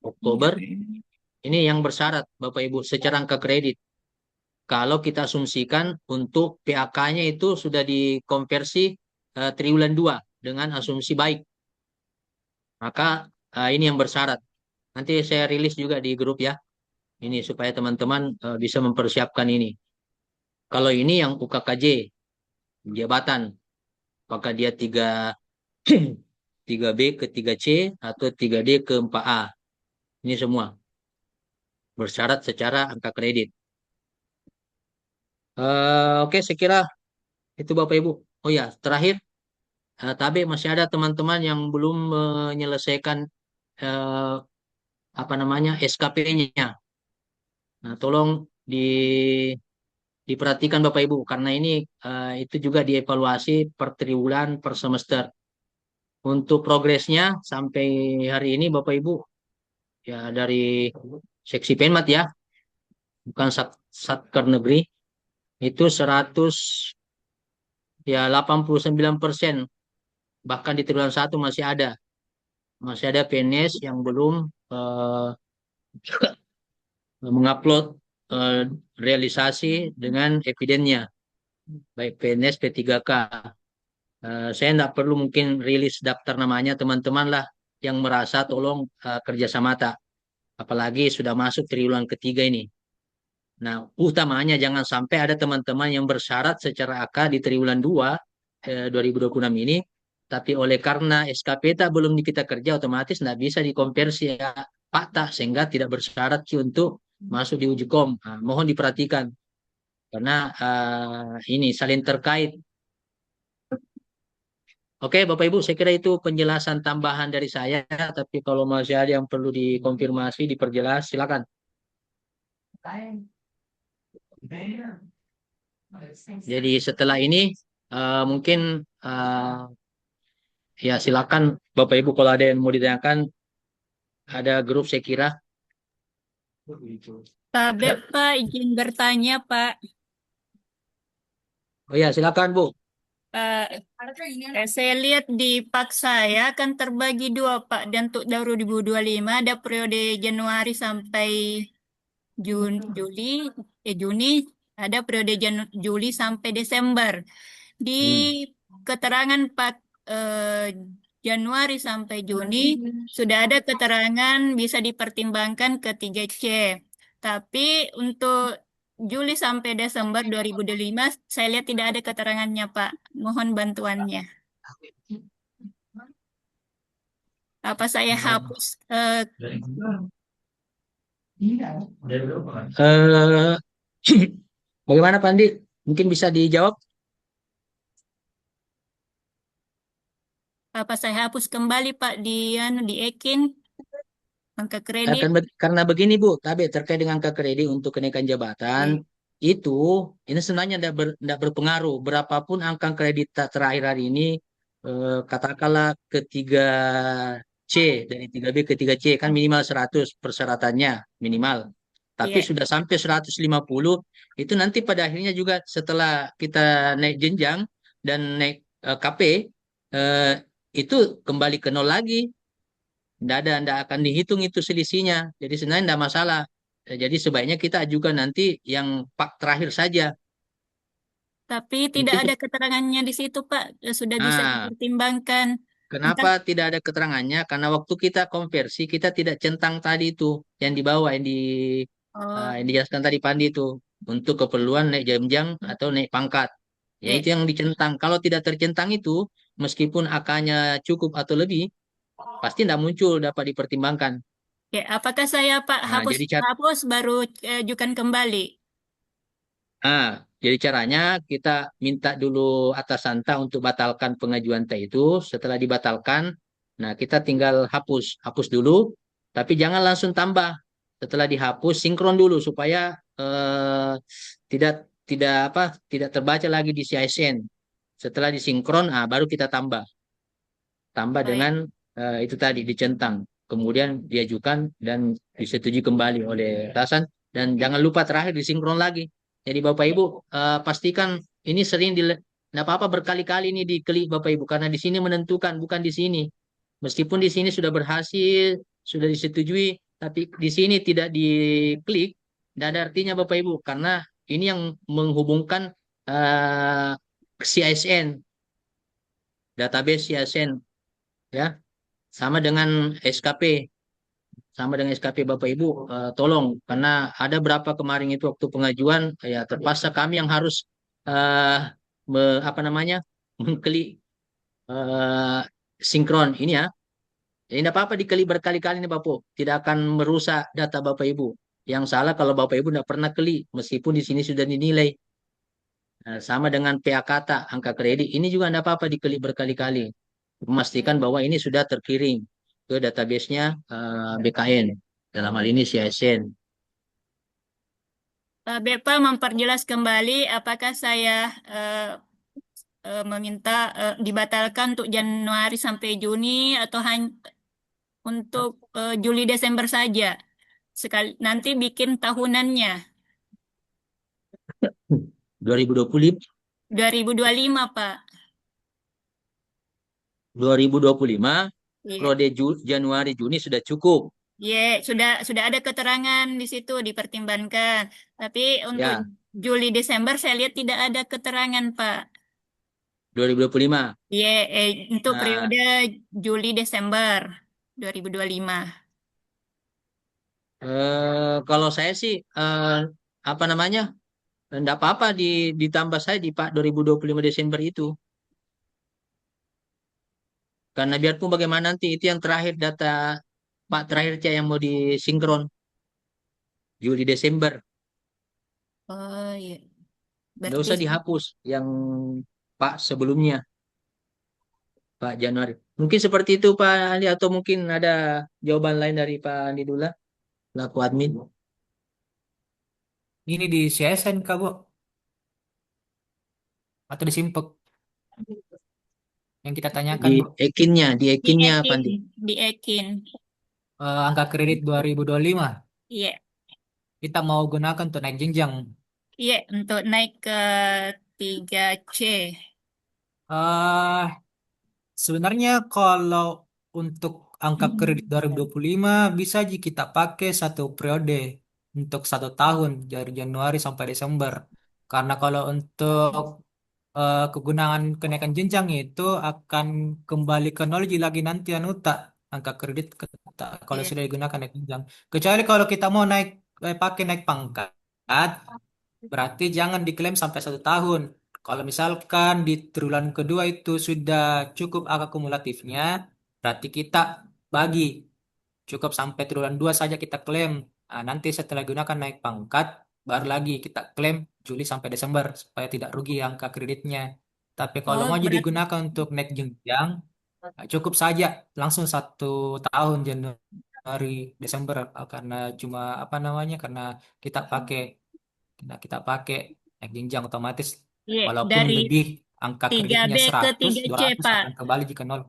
Oktober ini yang bersyarat Bapak Ibu secara angka kredit. Kalau kita asumsikan untuk PAK-nya itu sudah dikonversi triwulan 2 dengan asumsi baik. Maka ini yang bersyarat. Nanti saya rilis juga di grup ya. Ini supaya teman-teman bisa mempersiapkan ini. Kalau ini yang UKKJ, jabatan, apakah dia 3B ke 3C atau 3D ke 4A. Ini semua bersyarat secara angka kredit. Oke, saya kira itu Bapak Ibu. Oh ya, terakhir, tapi masih ada teman-teman yang belum menyelesaikan SKP-nya. Nah, tolong diperhatikan Bapak Ibu karena ini itu juga dievaluasi per triwulan, per semester. Untuk progresnya sampai hari ini Bapak Ibu ya dari seksi Penmat ya, bukan Satker Negeri itu 89%, bahkan di triwulan 1 masih ada PNS yang belum mengupload realisasi dengan evidennya, baik PNS P3K. Saya tidak perlu mungkin rilis daftar namanya, teman-teman lah yang merasa tolong kerjasama tak. Apalagi sudah masuk triwulan ketiga ini. Nah, utamanya jangan sampai ada teman-teman yang bersyarat secara AK di triwulan 2 2026 ini, tapi oleh karena SKP tak belum kita kerja, otomatis tidak bisa dikonversi ya Pak tak, sehingga tidak bersyarat untuk masuk di uji kom. Nah, mohon diperhatikan karena ini saling terkait. Oke, Bapak Ibu, saya kira itu penjelasan tambahan dari saya, tapi kalau masih ada yang perlu dikonfirmasi, diperjelas, silakan. Jadi setelah ini mungkin ya silakan Bapak Ibu kalau ada yang mau ditanyakan, ada grup saya kira. Pak Beb, Pak, izin bertanya, Pak. Oh ya, silakan Bu. Saya lihat di pak saya akan terbagi dua, Pak. Dan untuk 2025 ada periode Januari sampai Juni, ada periode Juli sampai Desember. Di keterangan Pak Januari sampai Juni sudah ada keterangan bisa dipertimbangkan ke 3C. Tapi untuk Juli sampai Desember 2025 saya lihat tidak ada keterangannya, Pak. Mohon bantuannya. Apa saya hapus? Bagaimana Pak Andi? Mungkin bisa dijawab? Apa saya hapus kembali, Pak, di Ekin angka kredit? Karena begini Bu, tapi terkait dengan angka kredit untuk kenaikan jabatan, itu ini sebenarnya tidak berpengaruh. Berapapun angka kredit terakhir hari ini, katakanlah ke 3C, dari 3B ke 3C, kan minimal 100 persyaratannya, minimal. Tapi sudah sampai 150, itu nanti pada akhirnya juga setelah kita naik jenjang dan naik KP, itu kembali ke nol lagi. Tidak akan dihitung itu selisihnya. Jadi sebenarnya tidak masalah. Jadi sebaiknya kita ajukan nanti yang pak terakhir saja. Tapi tidak ada keterangannya di situ, Pak. Sudah bisa dipertimbangkan. Kenapa tidak ada keterangannya? Karena waktu kita konversi, kita tidak centang tadi itu yang di bawah, yang dijelaskan tadi Pandi itu. Untuk keperluan naik jenjang atau naik pangkat. Ya itu yang dicentang. Kalau tidak tercentang itu, meskipun AK-nya cukup atau lebih, pasti tidak muncul, dapat dipertimbangkan. Ya, apakah saya Pak hapus baru ajukan kembali? Jadi caranya kita minta dulu atasan ta untuk batalkan pengajuan ta itu. Setelah dibatalkan, nah kita tinggal hapus dulu, tapi jangan langsung tambah. Setelah dihapus, sinkron dulu supaya tidak terbaca lagi di CISN. Setelah disinkron, baru kita tambah dengan itu tadi dicentang, kemudian diajukan dan disetujui kembali oleh atasan, dan jangan lupa terakhir disinkron lagi. Jadi Bapak Ibu pastikan ini sering tidak apa-apa berkali-kali ini diklik Bapak Ibu, karena di sini menentukan, bukan di sini. Meskipun di sini sudah berhasil, sudah disetujui, tapi di sini tidak diklik, tidak ada artinya Bapak Ibu, karena ini yang menghubungkan CISN, database CISN, ya, sama dengan SKP Bapak Ibu, tolong, karena ada berapa kemarin itu waktu pengajuan ya terpaksa kami yang harus mengklik sinkron ini ya. Jadi tidak apa-apa diklik berkali-kali nih Bapak, tidak akan merusak data Bapak Ibu. Yang salah kalau Bapak Ibu tidak pernah klik, meskipun di sini sudah dinilai. Sama dengan PA kata angka kredit, ini juga tidak apa-apa diklik berkali-kali, memastikan bahwa ini sudah terkirim ke database-nya BKN, dalam hal ini CISN. Pak Bepa memperjelas kembali apakah saya meminta dibatalkan untuk Januari sampai Juni atau hanya untuk Juli Desember saja. Sekali nanti bikin tahunannya. 2025, 2025 Pak. 2025 periode Januari Juni sudah cukup. Sudah ada keterangan di situ dipertimbangkan. Tapi untuk Juli Desember saya lihat tidak ada keterangan, Pak. 2025. Iya, untuk Nah, periode Juli Desember 2025. kalau saya sih apa namanya? Enggak apa-apa ditambah saya di Pak 2025 Desember itu. Karena biarpun bagaimana nanti itu yang terakhir data Pak terakhir Cak yang mau disinkron Juli Desember. Oh iya, Nggak berarti usah dihapus yang Pak sebelumnya, Pak Januari. Mungkin seperti itu Pak Andi atau mungkin ada jawaban lain dari Pak Andi Dula, laku admin. Ini di CSN Kak, Bu? Atau di Simpek yang kita tanyakan, Di Bu? ekinnya, di di ekinnya Pak Ekin, Andi. di Ekin. Angka kredit 2025. Iya, Kita mau gunakan untuk naik jenjang. iya untuk naik ke 3C. eh Sebenarnya kalau untuk angka kredit 2025 bisa aja kita pakai satu periode untuk 1 tahun dari Januari sampai Desember. Karena kalau untuk kegunaan kenaikan jenjang itu akan kembali ke nol lagi nanti anu tak angka kredit kalau Iya. sudah digunakan naik jenjang. Kecuali kalau kita mau pakai naik pangkat, berarti jangan diklaim sampai 1 tahun. Kalau misalkan di triwulan kedua itu sudah cukup angka kumulatifnya, berarti kita bagi cukup sampai triwulan 2 saja kita klaim. Nah, nanti setelah gunakan naik pangkat, baru lagi kita klaim Juli sampai Desember supaya tidak rugi angka kreditnya. Tapi kalau Oh, mau jadi berarti digunakan untuk naik jenjang, cukup saja langsung 1 tahun Januari Desember. Karena cuma apa namanya? Karena kita pakai kita pakai naik jenjang otomatis iya walaupun dari lebih angka 3B kreditnya ke 100, 3C, 200 Pak. akan kembali jika nol.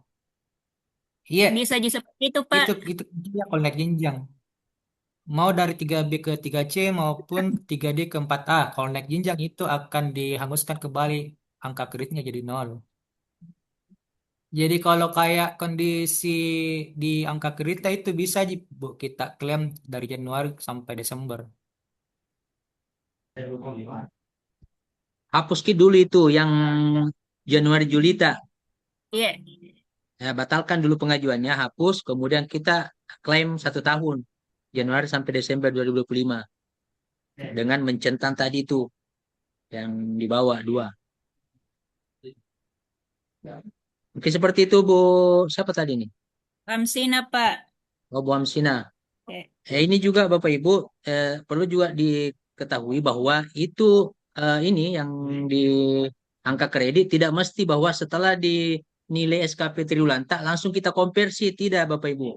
Iya, Bisa jadi seperti itu, Pak. itu dia kalau naik jenjang. Mau dari 3B ke 3C maupun 3D ke 4A. Kalau naik jenjang itu akan dihanguskan kembali angka kreditnya jadi nol. Jadi kalau kayak kondisi di angka kredit itu bisa Bu, kita klaim dari Januari sampai Desember. Hapus Ki dulu itu yang Januari Julita. Iya. Ya, batalkan dulu pengajuannya, hapus, kemudian kita klaim 1 tahun Januari sampai Desember 2025 dengan mencentang tadi itu yang di bawah 2. Mungkin seperti itu Bu. Siapa tadi nih? Ramsina, Pak. Oh, Bu Amsina. Oke. Ini juga Bapak Ibu perlu juga diketahui bahwa itu ini yang di angka kredit tidak mesti bahwa setelah dinilai SKP triwulan tak langsung kita konversi, tidak Bapak Ibu.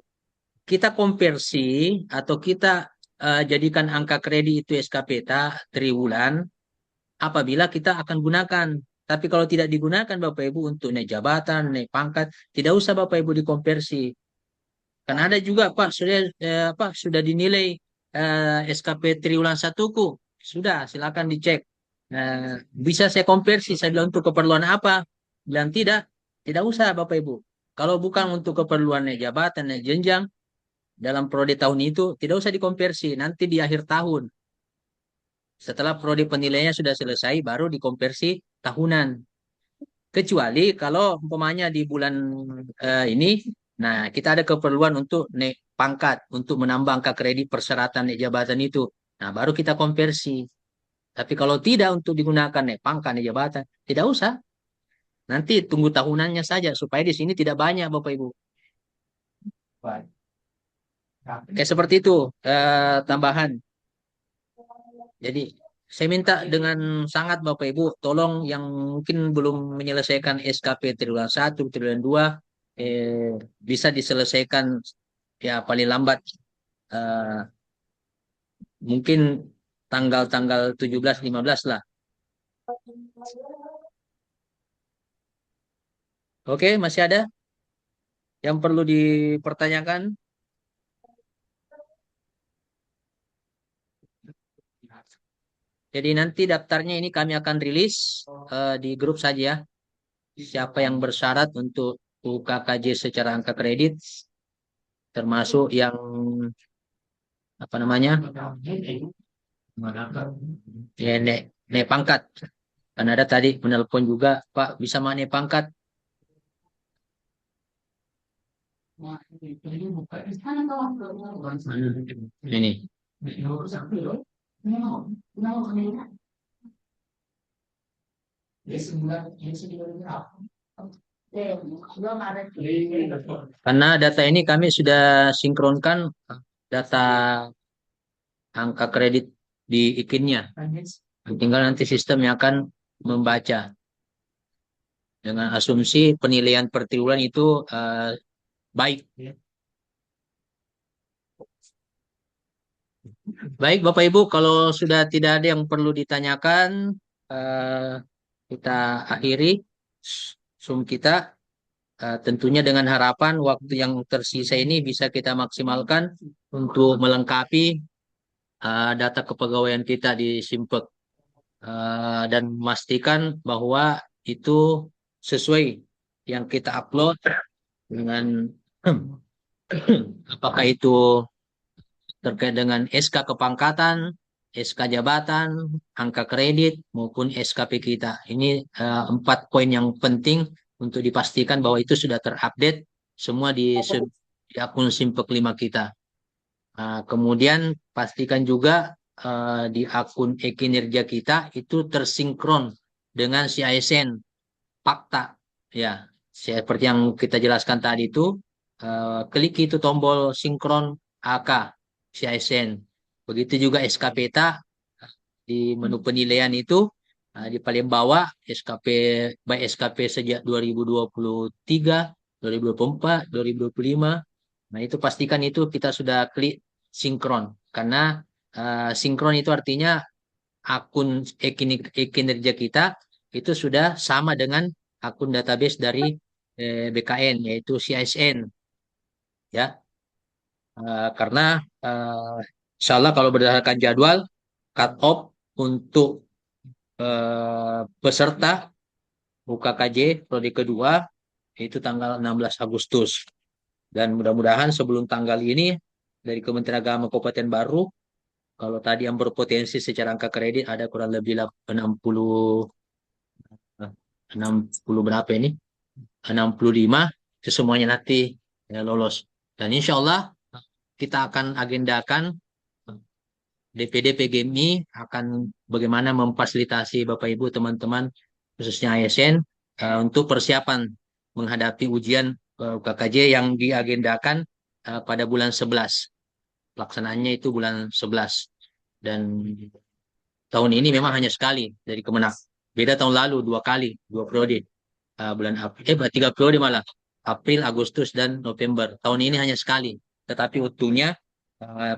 Kita konversi atau kita jadikan angka kredit itu SKP triwulan apabila kita akan gunakan. Tapi kalau tidak digunakan Bapak Ibu untuk naik jabatan, naik pangkat, tidak usah Bapak Ibu dikonversi. Karena ada juga Pak sudah dinilai SKP triwulan 1 ku. Sudah, silakan dicek. Bisa saya konversi, saya bilang untuk keperluan apa? Bilang tidak, tidak usah Bapak Ibu. Kalau bukan untuk keperluan naik jabatan, naik jenjang, dalam prodi tahun itu tidak usah dikonversi. Nanti di akhir tahun, setelah prodi penilaiannya sudah selesai, baru dikonversi tahunan. Kecuali kalau umpamanya di bulan ini, nah kita ada keperluan untuk naik pangkat, untuk menambah angka kredit persyaratan naik jabatan itu. Nah baru kita konversi. Tapi kalau tidak untuk digunakan naik pangkat, naik jabatan, tidak usah. Nanti tunggu tahunannya saja supaya di sini tidak banyak Bapak Ibu. Kayak seperti itu tambahan. Jadi saya minta dengan sangat Bapak Ibu, tolong yang mungkin belum menyelesaikan SKP triwulan 1, triwulan 2, bisa diselesaikan ya paling lambat eh, mungkin tanggal-tanggal 17-15 lah. Oke, masih ada yang perlu dipertanyakan? Jadi nanti daftarnya ini kami akan rilis di grup saja. Siapa yang bersyarat untuk UKKJ secara angka kredit, termasuk yang apa namanya, ya, naik pangkat Karena ada tadi menelpon juga, Pak bisa mana pangkat? Ini. Karena data ini kami sudah sinkronkan data angka kredit di ikinnya. Tinggal nanti sistem yang akan membaca dengan asumsi penilaian per triwulan itu baik. Baik Bapak Ibu, kalau sudah tidak ada yang perlu ditanyakan, kita akhiri Zoom kita. Tentunya dengan harapan waktu yang tersisa ini bisa kita maksimalkan untuk melengkapi data kepegawaian kita di Simpek dan memastikan bahwa itu sesuai yang kita upload dengan apakah itu terkait dengan SK kepangkatan, SK jabatan, angka kredit maupun SKP kita. Ini 4 poin yang penting untuk dipastikan bahwa itu sudah terupdate semua di akun Simpek 5 kita. Kemudian pastikan juga di akun e-kinerja kita itu tersinkron dengan CISN fakta. Ya, seperti yang kita jelaskan tadi itu, klik itu tombol sinkron AK CISN. Begitu juga SKPTA di menu penilaian itu di paling bawah SKP by SKP sejak 2023, 2024, 2025. Nah, itu pastikan itu kita sudah klik sinkron. Karena sinkron itu artinya akun e-kinerja kita itu sudah sama dengan akun database dari BKN yaitu CISN. Ya. Karena insya Allah kalau berdasarkan jadwal cut off untuk peserta UKKJ prodi kedua itu tanggal 16 Agustus. Dan mudah-mudahan sebelum tanggal ini dari Kementerian Agama Kabupaten Baru, kalau tadi yang berpotensi secara angka kredit ada kurang lebih 60 berapa ini? 65 itu semuanya nanti lolos. Dan insya Allah kita akan agendakan DPD PGMI akan bagaimana memfasilitasi Bapak Ibu teman-teman khususnya ASN untuk persiapan menghadapi ujian UKKJ yang diagendakan pada bulan 11. Pelaksanaannya itu bulan 11. Dan tahun ini memang hanya sekali dari Kemenak. Beda tahun lalu 2 kali, 2 periode. Bulan April, 3 periode malah. April, Agustus, dan November. Tahun ini hanya sekali. Tetapi utuhnya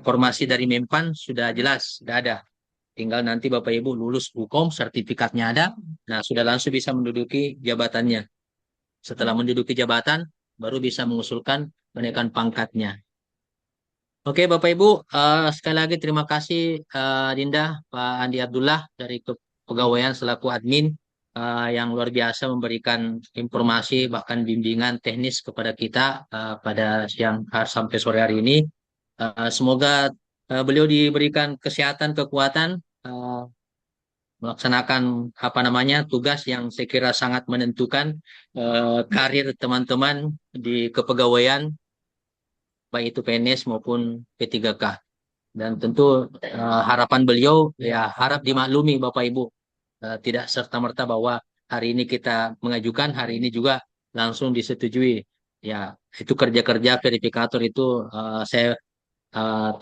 formasi dari Mempan sudah jelas, sudah ada. Tinggal nanti Bapak Ibu lulus hukum, sertifikatnya ada. Nah, sudah langsung bisa menduduki jabatannya. Setelah menduduki jabatan, baru bisa mengusulkan kenaikan pangkatnya. Oke, Bapak Ibu, sekali lagi terima kasih Dinda, Pak Andi Abdullah dari Kepegawaian selaku admin yang luar biasa memberikan informasi bahkan bimbingan teknis kepada kita pada siang sampai sore hari ini. Semoga beliau diberikan kesehatan, kekuatan melaksanakan tugas yang saya kira sangat menentukan karir teman-teman di kepegawaian baik itu PNS maupun P3K. Dan tentu harapan beliau ya harap dimaklumi Bapak Ibu, tidak serta-merta bahwa hari ini kita mengajukan, hari ini juga langsung disetujui. Ya, itu kerja-kerja verifikator itu saya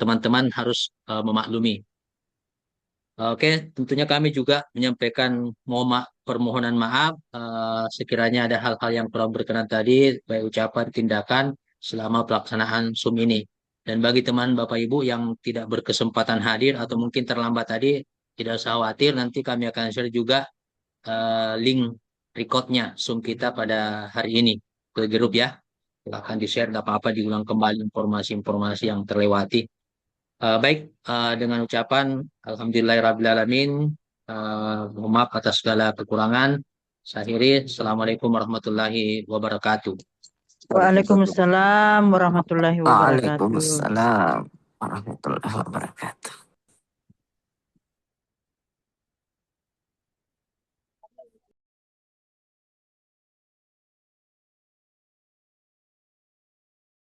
teman-teman harus memaklumi. Oke, tentunya kami juga menyampaikan permohonan maaf sekiranya ada hal-hal yang kurang berkenan tadi, baik ucapan, tindakan selama pelaksanaan Zoom ini. Dan bagi teman Bapak Ibu yang tidak berkesempatan hadir atau mungkin terlambat tadi, tidak usah khawatir, nanti kami akan share juga link recordnya Zoom kita pada hari ini ke grup ya. Silahkan di-share, tidak apa-apa diulang kembali informasi-informasi yang terlewati. Baik, dengan ucapan Alhamdulillahirrahmanirrahim, mohon maaf atas segala kekurangan. Saya akhiri, Assalamualaikum warahmatullahi wabarakatuh. Waalaikumsalam warahmatullahi wabarakatuh. Waalaikumsalam warahmatullahi wabarakatuh.